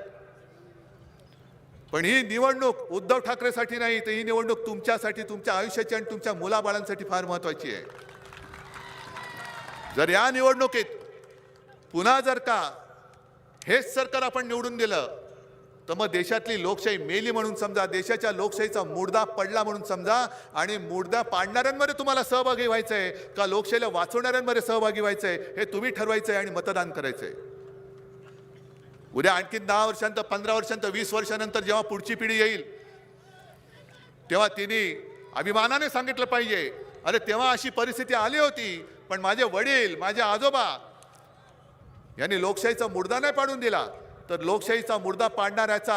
पण ही निवडणूक उद्धव ठाकरेसाठी नाही, तर ही निवडणूक तुमच्यासाठी, तुमच्या आयुष्याची आणि तुमच्या मुलाबाळांसाठी फार महत्वाची आहे. जर या निवडणुकीत पुन्हा जर का हेच सरकार आपण निवडून दिलं तर मग देशातली लोकशाही मेली म्हणून समजा, देशाच्या लोकशाहीचा मुडदा पडला म्हणून समजा. आणि मुडदा पाडणाऱ्यांमध्ये तुम्हाला सहभागी व्हायचंय का लोकशाहीला वाचवणाऱ्यांमध्ये सहभागी व्हायचंय हे तुम्ही ठरवायचंय आणि मतदान करायचंय. उद्या आणखी 10 वर्षांतर, 15 वर्षांतर, 20 वर्षानंतर जेव्हा पुढची पिढी येईल तेव्हा तिने अभिमानाने सांगितलं पाहिजे, अरे तेव्हा अशी परिस्थिती आली होती, पण माझे वडील, माझे आजोबा यांनी लोकशाहीचा मुडदा नाही पाडून दिला. तर लोकशाहीचा मुडदा पाडणाऱ्याचा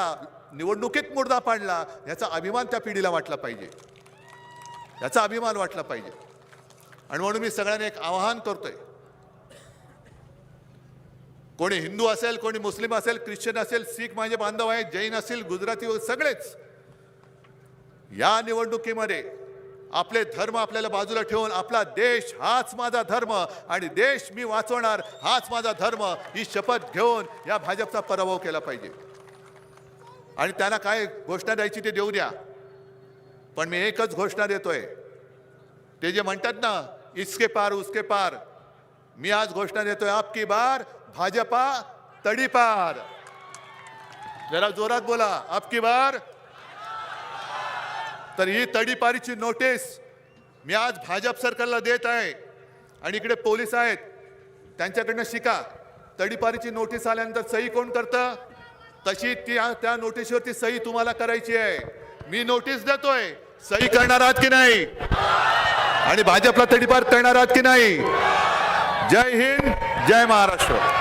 निवडणुकीत मुडदा पाडला याचा अभिमान त्या पिढीला वाटला पाहिजे, याचा अभिमान वाटला पाहिजे. आणि म्हणून मी सगळ्यांना एक आवाहन करतोय, कोणी हिंदू असेल, कोणी मुस्लिम असेल, ख्रिश्चन असेल, शीख माझे बांधव आहेत, जैन असेल, गुजराती सगळेच या निवडणुकीमध्ये आपले धर्म आपल्याला बाजूला ठेवून आपला देश हाच माझा धर्म आणि देश मी वाचवणार हाच माझा धर्म ही शपथ घेऊन या भाजपचा पराभव केला पाहिजे. आणि त्यांना काय घोषणा द्यायची ते देऊ द्या, पण मी एकच घोषणा देतोय. ते जे म्हणतात ना इसके पार उसके पार, मी आज घोषणा देतोय आपकी बार भाजपा तडीपार. जरा जोरात बोला, आपकी बार. तर ही तडीपारीची नोटीस मी आज भाजप सरकारला देत आहे. आणि इकडे पोलीस आहेत, त्यांच्याकडनं शिका. तडीपारीची नोटीस आल्यानंतर सही कोण करतं, तशी त्या नोटीसवरती सही तुम्हाला करायची आहे. मी नोटीस देतोय, सही करणार आहात की नाही, आणि भाजपला तडीपार करणार आहात की नाही. जय हिंद, जय महाराष्ट्र.